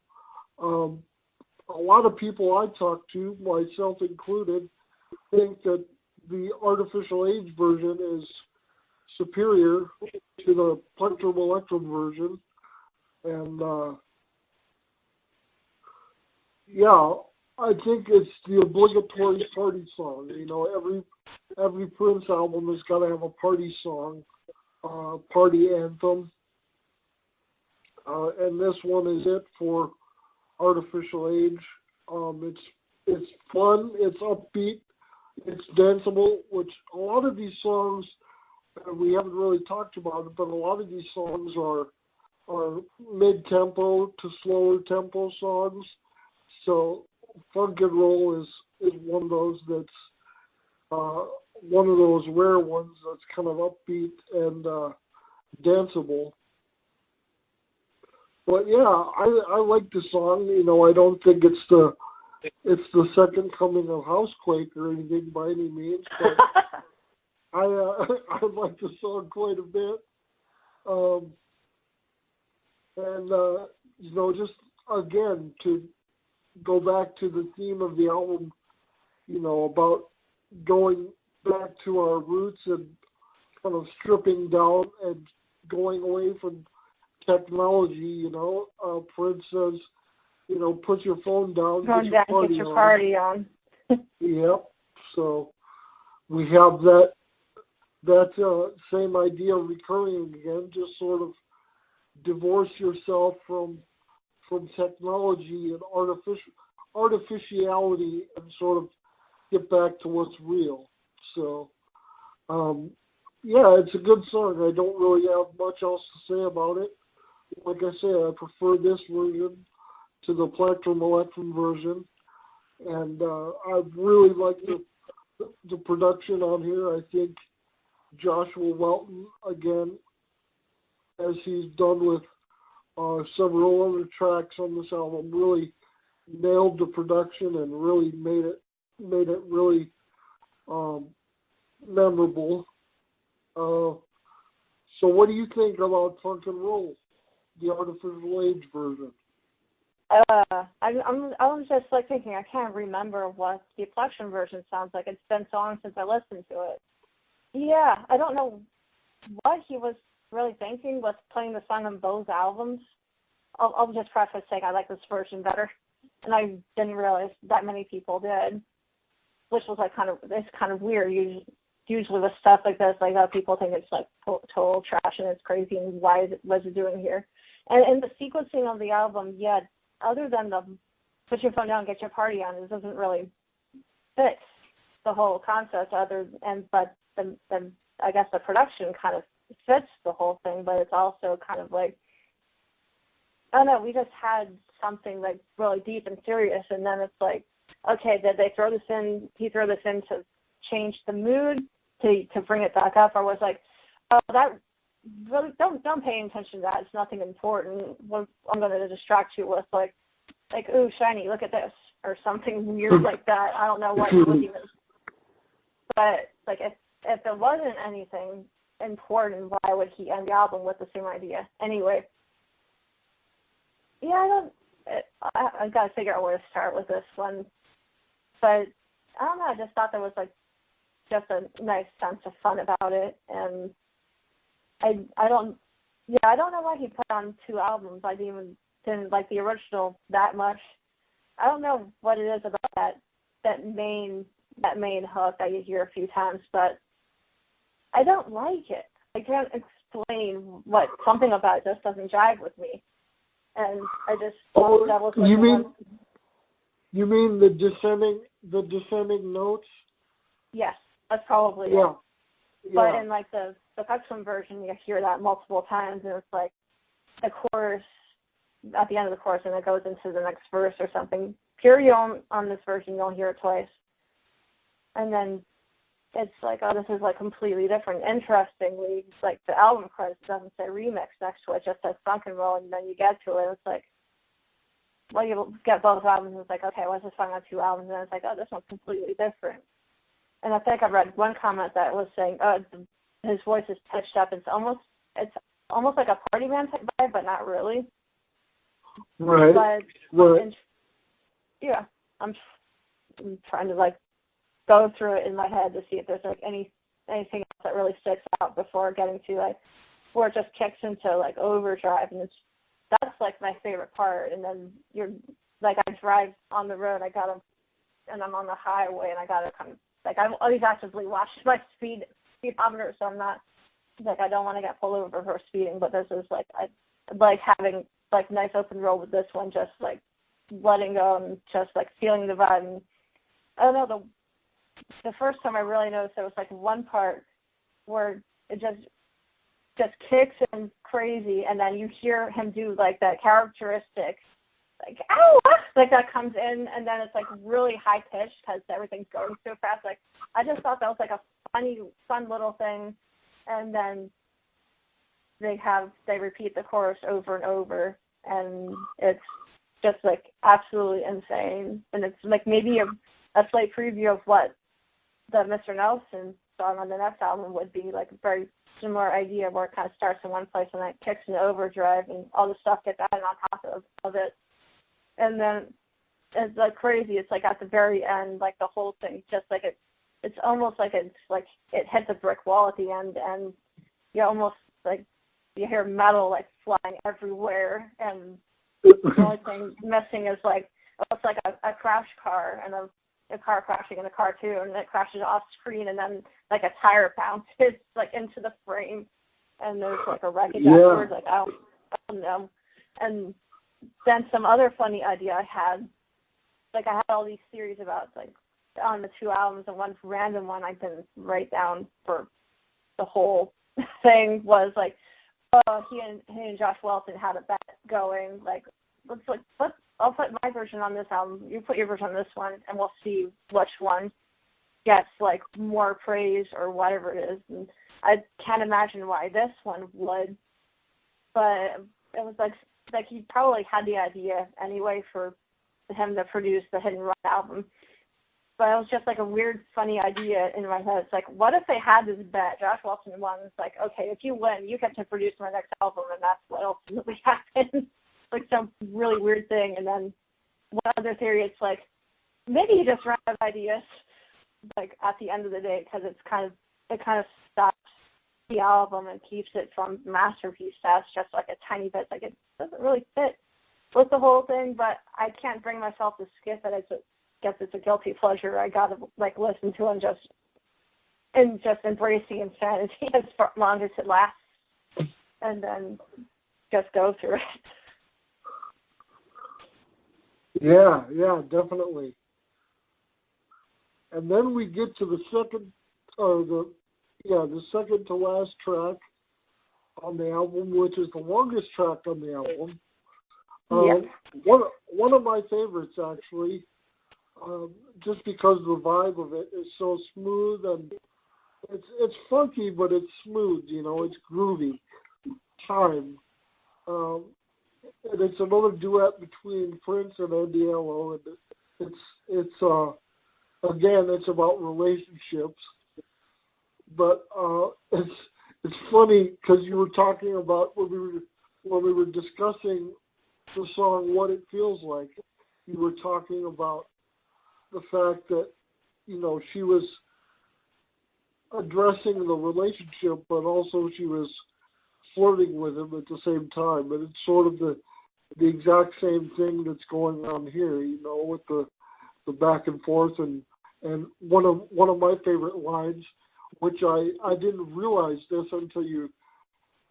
[SPEAKER 2] A lot of people I talk to, myself included, think that the Artificial Age version is superior to the Plectrum Electrum version. And, yeah, I think it's the obligatory party song. You know, every Prince album has got to have a party song, party anthem. And this one is it for Artificial Age. It's fun, it's upbeat, it's danceable, which a lot of these songs, we haven't really talked about it, but a lot of these songs are mid-tempo to slower tempo songs. So Funk and Roll is one of those that's one of those rare ones that's kind of upbeat and danceable. But yeah, I like the song. You know, I don't think it's the second coming of Housequake or anything by any means, but I like the song quite a bit. You know, just again to go back to the theme of the album, you know, about going back to our roots and kind of stripping down and going away from technology, you know. Prince says, you know, put your phone down, get your party on. Yep. So we have that same idea recurring again, just sort of divorce yourself from technology and artificiality and sort of get back to what's real. So, yeah, it's a good song. I don't really have much else to say about it. Like I said, I prefer this version to the Plectrum Electrum version, and I really like the production on here. I think Joshua Welton, again, as he's done with several other tracks on this album, really nailed the production and really made it really memorable. So what do you think about Funk and Roll, the Artificial Age version?
[SPEAKER 1] I was just like thinking, I can't remember what the Plectrum version sounds like. It's been so long since I listened to it. Yeah, I don't know what he was really thinking with playing the song on both albums. I'll just preface saying I like this version better, and I didn't realize that many people did, which was like it's kind of weird. Usually with stuff like this, like people think it's like total trash and it's crazy, and what's it doing here? And the sequencing of the album, yeah, other than the put your phone down, get your party on, it doesn't really fit the whole concept. But I guess the production kind of fits the whole thing, but it's also kind of like, I don't know, we just had something like really deep and serious, and then it's like, okay, did they throw this in? He threw this in to change the mood, to bring it back up, or was like, oh, that really don't pay attention to that. It's nothing important. I'm going to distract you with like, ooh, shiny, look at this, or something weird like that. I don't know what he was even. But like, if there wasn't anything important, why would he end the album with the same idea? Anyway, yeah, I got to figure out where to start with this one. But I don't know, I just thought there was like just a nice sense of fun about it, and I don't know why he put on two albums. I didn't like the original that much. I don't know what it is about that main hook that you hear a few times, but I don't like it. I can't explain something about it just doesn't jive with me. And I just that was
[SPEAKER 2] you mean the descending notes?
[SPEAKER 1] Yes, that's probably it. But in like the Plectrum version, you hear that multiple times, and it's like the chorus at the end of the chorus, and it goes into the next verse or something. Period. On this version, you'll hear it twice, and then it's like, oh, this is like completely different. Interestingly, like the album credits doesn't say remix next to it, just says funk and roll, and then you get to it, and it's like, well, you get both albums, and it's like, okay, what's this song on 2 albums? And it's like, oh, this one's completely different. And I think I read one comment that was saying, oh, his voice is pitched up. It's almost like a party man type vibe, but not really.
[SPEAKER 2] Right.
[SPEAKER 1] But yeah, I'm trying to like go through it in my head to see if there's like anything else that really sticks out before getting to like where it just kicks into like overdrive, and that's like my favorite part. And then you're like, I drive on the road, and I'm on the highway, and I gotta kind of like, I always actively watch my speedometer, so I'm not like, I don't want to get pulled over for speeding. But this is like, I like having like nice open road with this one, just like letting go and just like feeling the vibe. And I don't know, the first time I really noticed there was like one part where it just kicks in crazy, and then you hear him do like that characteristic like, ow, like that comes in, and then it's like really high pitched because everything's going so fast. Like, I just thought that was like a fun little thing. And then they repeat the chorus over and over, and it's just like absolutely insane. And it's like maybe a slight preview of what the Mr. Nelson song on the next album would be, like a very similar idea where it kind of starts in one place and then it kicks into overdrive and all the stuff gets added on top of it. And then it's like crazy. It's like at the very end, like the whole thing, just like it's almost like it hits a brick wall at the end, and you almost like you hear metal like flying everywhere, and the only thing missing is like, it's like a crash car and a car crashing in a car too, and it crashes off screen, and then like a tire bounces like into the frame, and there's like a wreckage afterwards. Like, I don't know. And then some other funny idea I had, like I had all these theories about like on the 2 albums, and one random one I didn't write down for the whole thing was like, oh, he and Josh Welton had a bet going, like, I'll put my version on this album, you put your version on this one, and we'll see which one gets like more praise or whatever it is. And I can't imagine why this one would, but it was like he probably had the idea anyway for him to produce the Hit and Run album. But it was just like a weird, funny idea in my head. It's like, what if they had this bet? Josh Wilson won. It's like, okay, if you win, you get to produce my next album, and that's what ultimately happened. Like some really weird thing. And then one other theory, it's like, maybe he just ran out of ideas, like at the end of the day, because it kind of stops the album and keeps it from masterpiece status just like a tiny bit. Like, it doesn't really fit with the whole thing, but I can't bring myself to skip it. I guess it's a guilty pleasure. I gotta like listen to and just embrace the insanity as long as it lasts, and then just go through it.
[SPEAKER 2] Yeah, definitely. And then we get to the second to last track on the album, which is the longest track on the album. One of my favorites, actually, just because the vibe of it is so smooth, and it's funky, but it's smooth. You know, it's groovy. Time. And it's another duet between Prince and Andiello, and it's about relationships. But it's funny because you were talking about when we were discussing the song "What It Feels Like." You were talking about the fact that, you know, she was addressing the relationship, but also she was flirting with him at the same time, and it's sort of the exact same thing that's going on here, you know, with the back and forth, and one of my favorite lines, which I didn't realize this until you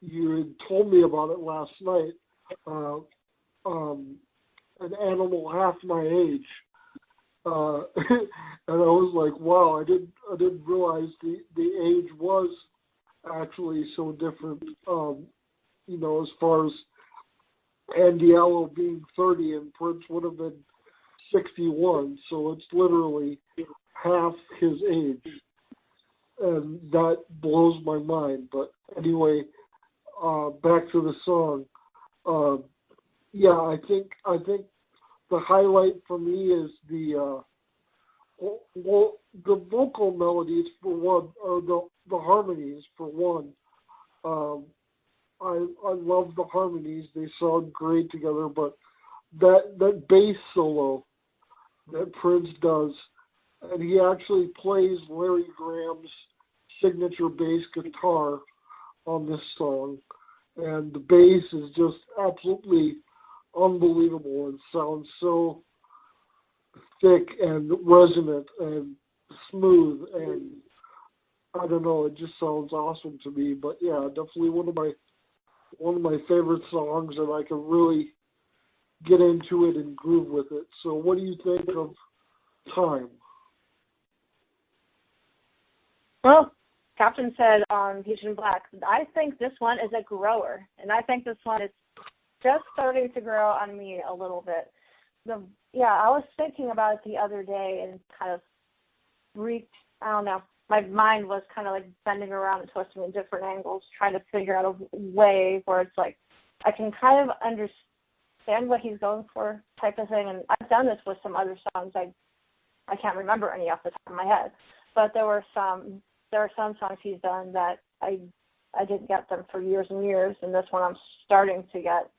[SPEAKER 2] had told me about it last night. An animal half my age, and I was like, wow, I didn't realize the age was actually so different. You know, as far as Andiello being 30 and Prince would have been 61, so it's literally half his age. and that blows my mind. But anyway, back to the song. Yeah, I think the highlight for me is the vocal melodies for one, or the harmonies for one. I love the harmonies; they sound great together. But that bass solo that Prince does, and he actually plays Larry Graham's signature bass guitar on this song, and the bass is just absolutely unbelievable. It sounds so thick and resonant and smooth, and I don't know, it just sounds awesome to me. But yeah, definitely one of my favorite songs, and I can really get into it and groove with it. So what do you think of Time?
[SPEAKER 1] Well, Captain said on Peach and Black, I think this one is a grower, and I think this one is just starting to grow on me a little bit. I was thinking about it the other day and kind of I don't know, my mind was kind of like bending around and twisting in different angles, trying to figure out a way where it's like I can kind of understand what he's going for type of thing. And I've done this with some other songs. I can't remember any off the top of my head, but there are some songs he's done that I didn't get them for years and years, and this one I'm starting to get.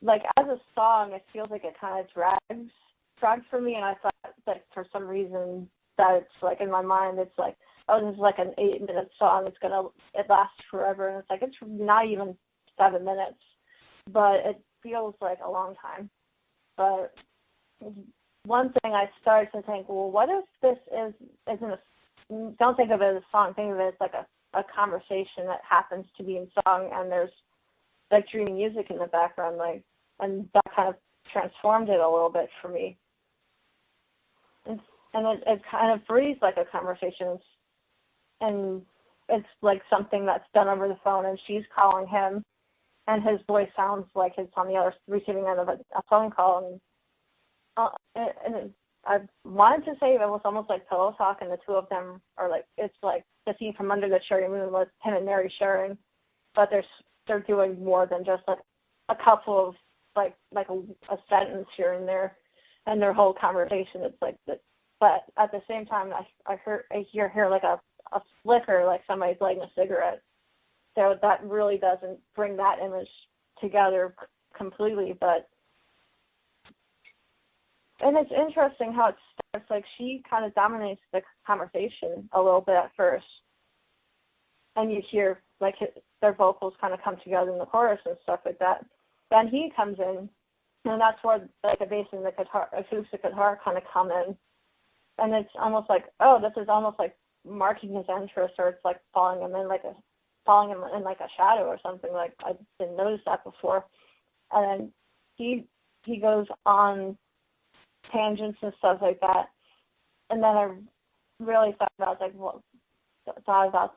[SPEAKER 1] Like, as a song, it feels like it kind of drags for me, and I thought that for some reason that it's like in my mind, it's like, oh, this is like an 8-minute song. It lasts forever, and it's like it's not even 7 minutes, but it feels like a long time. But one thing I started to think, well, what if this don't think of it as a song, think of it as like a conversation that happens to be in song, and there's like dreamy music in the background, like, and that kind of transformed it a little bit for me. And it kind of breathes like a conversation, and it's like something that's done over the phone, and she's calling him, and his voice sounds like it's on the other receiving end of a phone call, and I wanted to say it was almost like pillow talk, and the two of them are like, it's like the scene from Under the Cherry Moon with him and Mary sharing, but they're doing more than just like a couple of like a sentence here and there, and their whole conversation. It's like that, but at the same time, I hear like a flicker, like somebody's lighting a cigarette. So that really doesn't bring that image together completely, but. And it's interesting how it starts, like she kind of dominates the conversation a little bit at first. And you hear like their vocals kind of come together in the chorus and stuff like that. Then he comes in, and that's where like the bass and the guitar, acoustic guitar kind of come in. And it's almost like, oh, this is almost like marking his entrance, or it's like following him in like a shadow or something. Like I didn't notice that before. And then he goes on tangents and stuff like that, and then I really thought about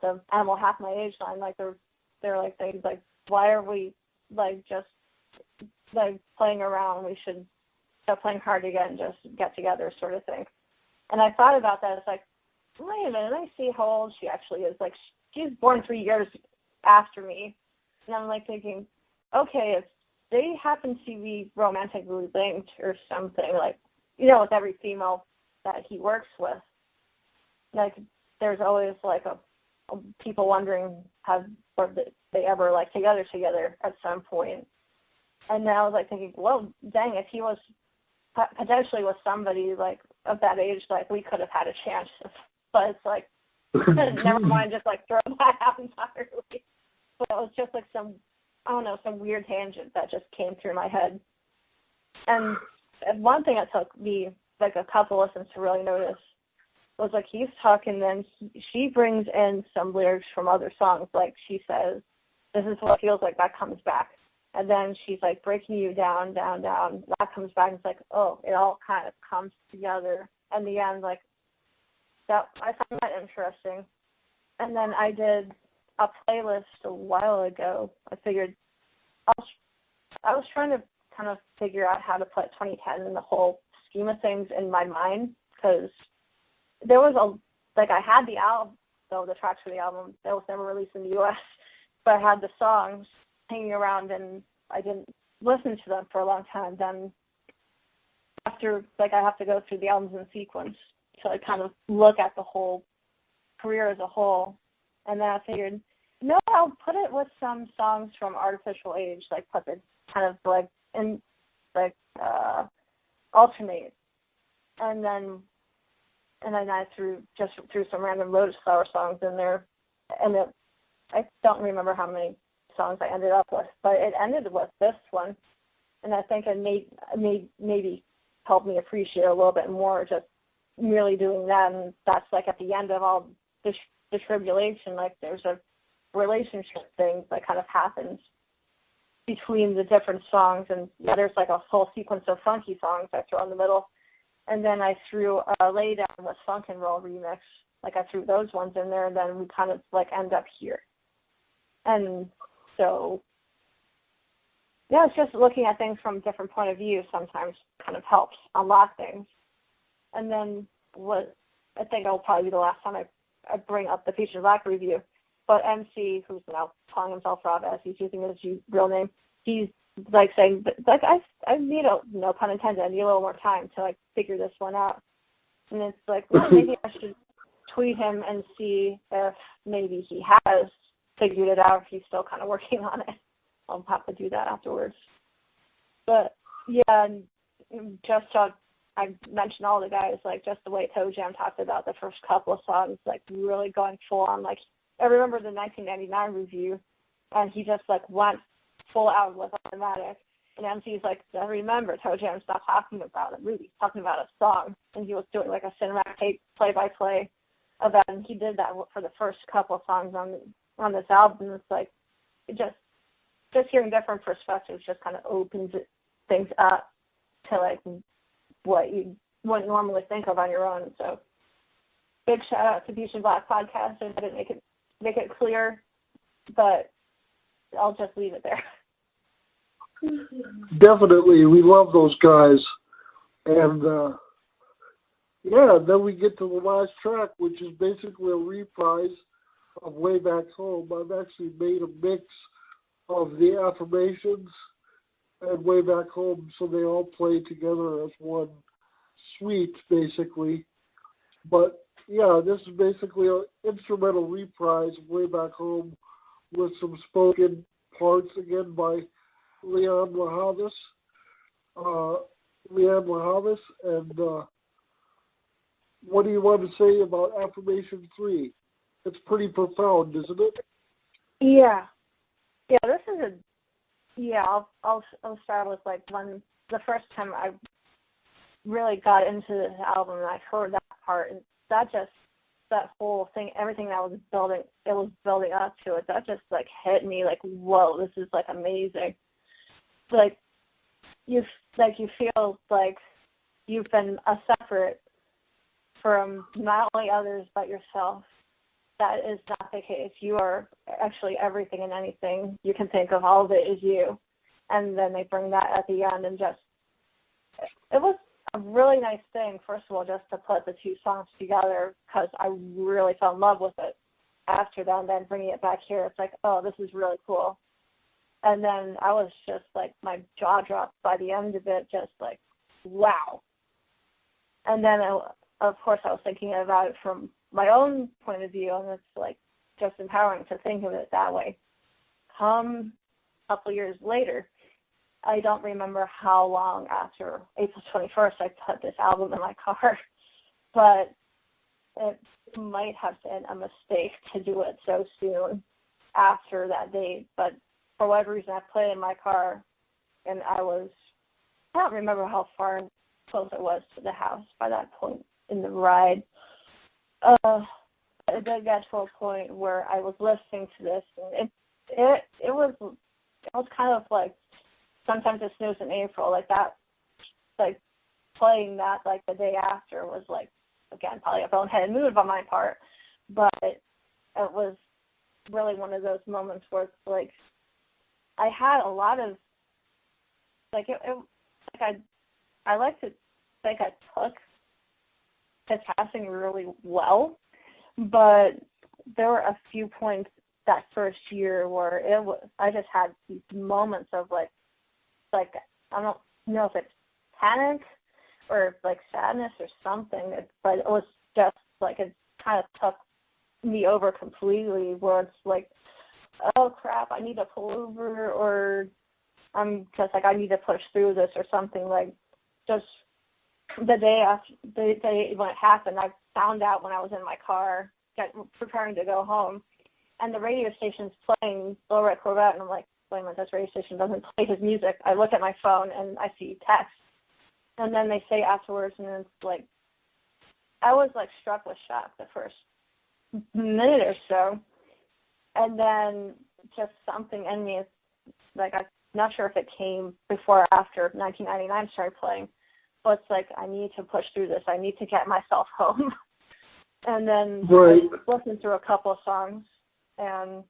[SPEAKER 1] the Animal Half My Age line, like they're like things like, why are we like just like playing around? We should stop playing hard to get and just get together, sort of thing. And I thought about that. It's like, wait a minute, let me see how old she actually is. Like she's born 3 years after me, and I'm like thinking, okay, if they happen to be romantically linked or something, like, you know, with every female that he works with, like, there's always like a people wondering were they ever like together at some point. And then I was like thinking, well, dang, if he was potentially with somebody like of that age, like we could have had a chance. But it's like, never mind, just like throw that out entirely. But it was just like some weird tangent that just came through my head. And one thing that took me like a couple listens to really notice was like he's talking, then she brings in some lyrics from other songs. Like she says, "This is what it feels like," that comes back, and then she's like breaking you down, down, down. That comes back. It's like, oh, it all kind of comes together. And the end, like that, I found that interesting. And then I did a playlist a while ago. I figured I was trying to kind of figure out how to put 2010 in the whole scheme of things in my mind, because there was I had the so the tracks for the album that was never released in the U.S. But I had the songs hanging around, and I didn't listen to them for a long time. Then after, like, I have to go through the albums in sequence to like kind of look at the whole career as a whole. And then I figured, no, I'll put it with some songs from Artificial Age, like put it kind of like in like alternate. And then I threw some random Lotus Flower songs in there, and I don't remember how many songs I ended up with, but it ended with this one, and I think it maybe helped me appreciate it a little bit more just merely doing that. And that's like at the end of all the tribulation, like there's a relationship thing that kind of happens between the different songs, and there's like a whole sequence of funky songs I throw in the middle. And then I threw Lay Down with Funk and Roll remix. Like I threw those ones in there, and then we kind of like end up here. And so, yeah, it's just looking at things from a different point of view sometimes kind of helps unlock things. And then what I think it'll probably be the last time I bring up the Peach and Black review. But MC, who's now calling himself Rob S., he's using his real name, he's like saying, like, I need no pun intended, I need a little more time to like figure this one out. And it's like, well, maybe I should tweet him and see if maybe he has figured it out, if he's still kind of working on it. I'll have to do that afterwards. But yeah, and just I mentioned all the guys, like just the way Toe Jam talked about the first couple of songs, like really going full on. Like I remember the 1999 review, and he just like went full out with Automatic. And MC's like, I remember Toe Jam's not talking about a movie, he's talking about a song. And he was doing like a cinematic play-by-play of that, and he did that for the first couple of songs on this album. It's like, it just hearing different perspectives just kind of opens things up to like what you wouldn't normally think of on your own. So big shout out to Beach and Black Podcast. I didn't make it clear, but I'll just leave it there.
[SPEAKER 2] Definitely, we love those guys. And yeah, then we get to the last track, which is basically a reprise of Way Back Home. I've actually made a mix of the Affirmations and Way Back Home, so they all play together as one suite, basically. But yeah, this is basically an instrumental reprise of Way Back Home with some spoken parts again by Leanne Lahavis. And what do you want to say about Affirmation 3? It's pretty profound, isn't it?
[SPEAKER 1] Yeah. Yeah, this is I'll start with like the first time I really got into this album and I heard that part, and that whole thing, everything that was building up to it, that just like hit me like, whoa, this is like amazing. Like you feel like you've been separate from not only others but yourself. That is not the case. You are actually everything and anything you can think of. All of it is you. And then they bring that at the end, and just, it was a really nice thing, first of all, just to put the two songs together, because I really fell in love with it after that, and then bringing it back here, it's like, oh, this is really cool. And then I was just like, my jaw dropped by the end of it, just like, wow. And then, of course, I was thinking about it from my own point of view, and it's like just empowering to think of it that way. A couple years later, I don't remember how long after April 21st I put this album in my car, but it might have been a mistake to do it so soon after that date. But for whatever reason, I put it in my car, and I don't remember how far close it was to the house by that point in the ride. It did get to a point where I was listening to this, and it was kind of like Sometimes It Snows in April, like that, like playing that like the day after was like, again, probably a boneheaded move on my part, but it was really one of those moments where it's like I had a lot of like I like to think I took his passing really well, but there were a few points that first year where I just had these moments of like I don't know if it's panic or like sadness or something, but it was just like it kind of took me over completely, where it's like, oh crap, I need to pull over, or I'm just like, I need to push through this or something. Like, just the day after the day when it happened, I found out when I was in my car preparing to go home, and the radio station's playing Low Red Corvette, and I'm like, wait a minute, this radio station doesn't play his music. I look at my phone and I see text, and then they say afterwards, and it's like, I was like struck with shock the first minute or so, and then just something in me is like, I'm not sure if it came before or after 1999 started playing, but it's like, I need to push through this. I need to get myself home. And then I listened through a couple of songs, and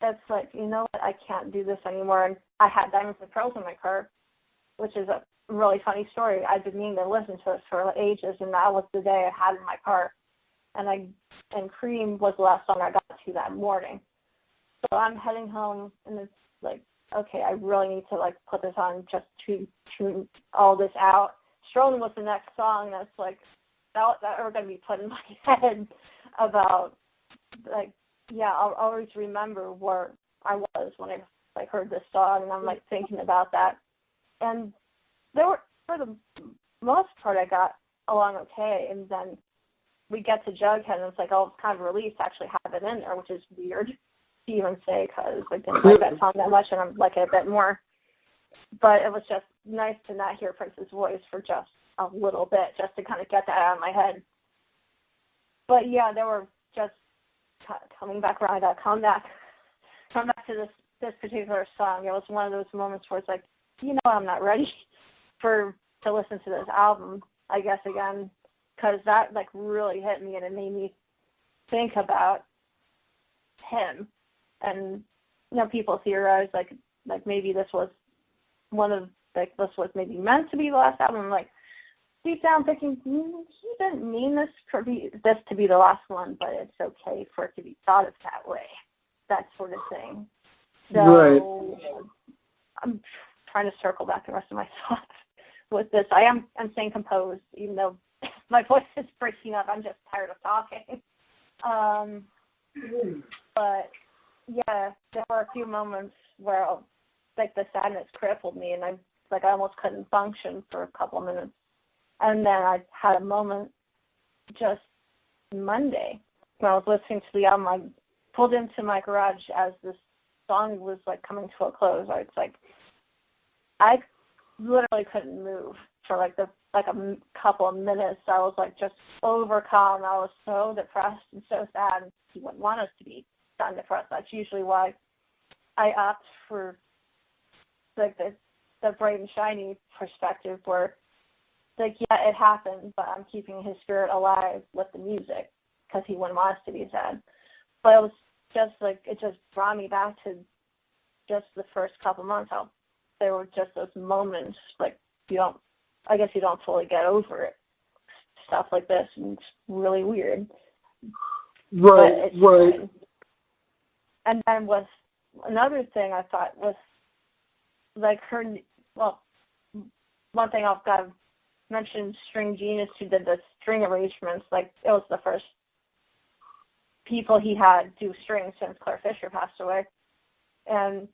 [SPEAKER 1] it's like, you know what, I can't do this anymore. And I had Diamonds and Pearls in my car, which is a really funny story. I've been meaning to listen to it for ages, and that was the day I had it in my car. And Cream was the last song I got to that morning. So I'm heading home, and it's like, okay, I really need to like put this on just to tune all this out. Strolling was the next song that's like that are going to be put in my head about like, yeah, I'll always remember where I was when I like heard this song, and I'm like thinking about that. And there were, for the most part, I got along okay, and then we get to Jughead, and it's like, oh, it's kind of a relief to actually have it in there, which is weird to even say, because I didn't like that song that much, and I'm liking it a bit more. But it was just nice to not hear Prince's voice for just a little bit, just to kind of get that out of my head. But yeah, there were just coming back around. I got to come back to this particular song. It was one of those moments where it's like, you know, I'm not ready to listen to this album, I guess, again, because that like really hit me, and it made me think about him. And you know, people theorize like maybe this was this was maybe meant to be the last album. I'm like, deep down thinking, he didn't mean this to be the last one, but it's okay for it to be thought of that way, that sort of thing. So right. I'm trying to circle back the rest of my thoughts with this. I'm staying composed, even though my voice is breaking up. I'm just tired of talking. But yeah, there were a few moments where like the sadness crippled me, and I almost couldn't function for a couple of minutes. And then I had a moment just Monday when I was listening to the album. I pulled into my garage as this song was like coming to a close. I literally couldn't move for a couple of minutes. I was like just overcome. I was so depressed and so sad. And he wouldn't want us to be that depressed. That's usually why I opt for like the bright and shiny perspective, where like, yeah, it happened, but I'm keeping his spirit alive with the music because he wouldn't want us to be sad. But it was just like, it just brought me back to just the first couple months. How there were just those moments like you don't fully get over it. Stuff like this, and it's really weird.
[SPEAKER 2] Right.
[SPEAKER 1] Fine. And then with another thing I thought was like one thing I've got to mention, String Genius, who did the string arrangements. Like, it was the first people he had do strings since Claire Fisher passed away, and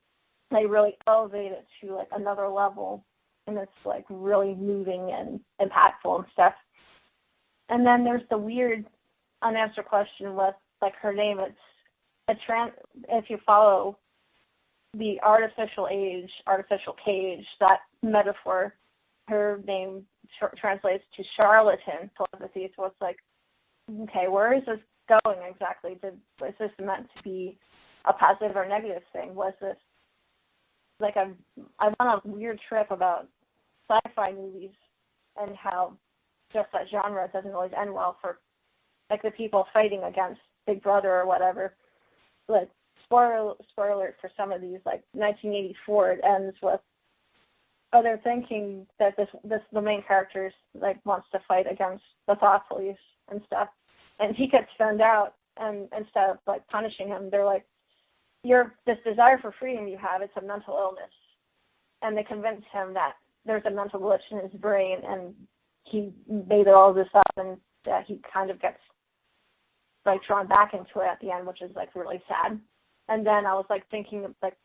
[SPEAKER 1] they really elevated it to like another level, and it's like really moving and impactful and stuff. And then there's the weird unanswered question with like her name. It's if you follow the artificial cage, that metaphor, her name translates to charlatan telepathy. So it's like, okay, where is this going exactly? Is this meant to be a positive or negative thing? Was this like I went on a weird trip about sci-fi movies and how just that genre doesn't always end well for like the people fighting against Big Brother or whatever. Like, spoiler alert for some of these, like 1984, it ends with they're thinking that the main character like wants to fight against the thought police and stuff, and he gets found out, and instead of like punishing him, they're like, this desire for freedom you have, it's a mental illness. And they convince him that there's a mental glitch in his brain, and he made all this up, and that he kind of gets like drawn back into it at the end, which is like really sad. And then I was like thinking of like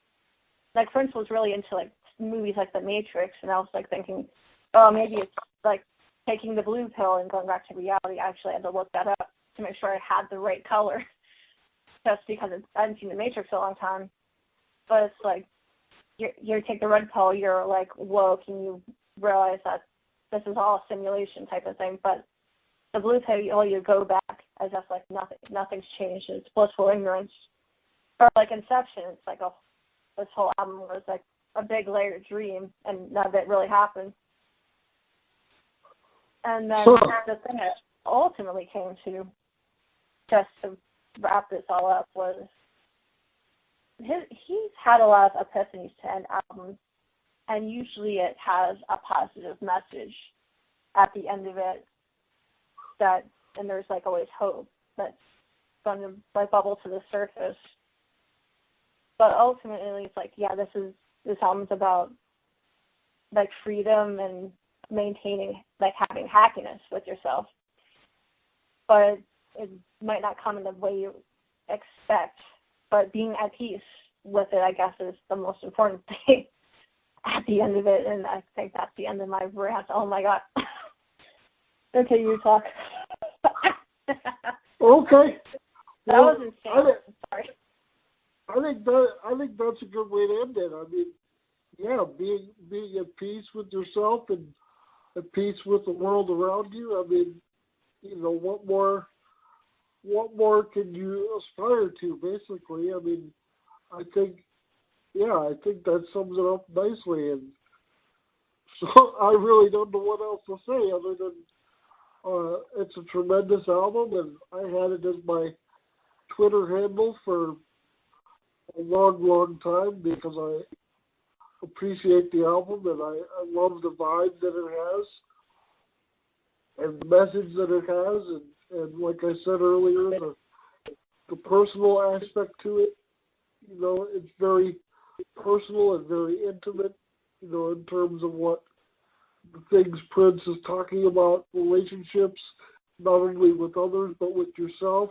[SPEAKER 1] Prince was really into like movies like The Matrix, and I was like thinking, oh, maybe it's like taking the blue pill and going back to reality. I actually had to look that up to make sure I had the right color, just because I hadn't seen The Matrix in a long time. But it's like, you take the red pill, you're like woke, and you realize that this is all a simulation type of thing. But the blue pill, you go back as if like nothing's changed. It's blissful ignorance. Or like Inception, it's like this whole album was like a big layered dream, and none of it really happened. And then the thing that ultimately came to, just to wrap this all up, was he's had a lot of epiphanies to end albums, and usually it has a positive message at the end of it, and there's like always hope that's going to like bubble to the surface. But ultimately, it's like, yeah, this album's about like freedom and maintaining, like having happiness with yourself. But it might not come in the way you expect. But being at peace with it, I guess, is the most important thing at the end of it. And I think that's the end of my rant. Oh my God. Okay, you talk.
[SPEAKER 2] Okay.
[SPEAKER 1] That was insane. Sorry.
[SPEAKER 2] I think that's a good way to end it. I mean, yeah, being at peace with yourself and at peace with the world around you. I mean, you know, what more can you aspire to, basically? I mean, I think that sums it up nicely. And so I really don't know what else to say other than it's a tremendous album, and I had it as my Twitter handle for a long time because I appreciate the album, and I love the vibe that it has and the message that it has, and like I said earlier, the personal aspect to it. You know, it's very personal and very intimate, you know, in terms of what the things Prince is talking about, relationships, not only with others, but with yourself.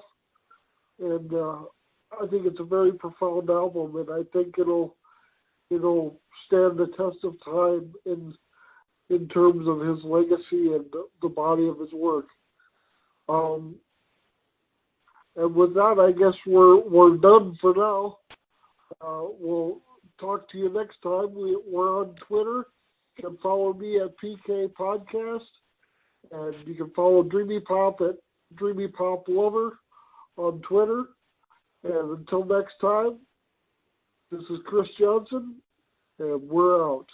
[SPEAKER 2] And I think it's a very profound album, and I think it'll stand the test of time in terms of his legacy and the body of his work. And with that, I guess we're done for now. We'll talk to you next time. We're on Twitter. You can follow me at PK Podcast, and you can follow DreamyPop at DreamyPop Lover on Twitter. And until next time, this is Chris Johnson, and we're out.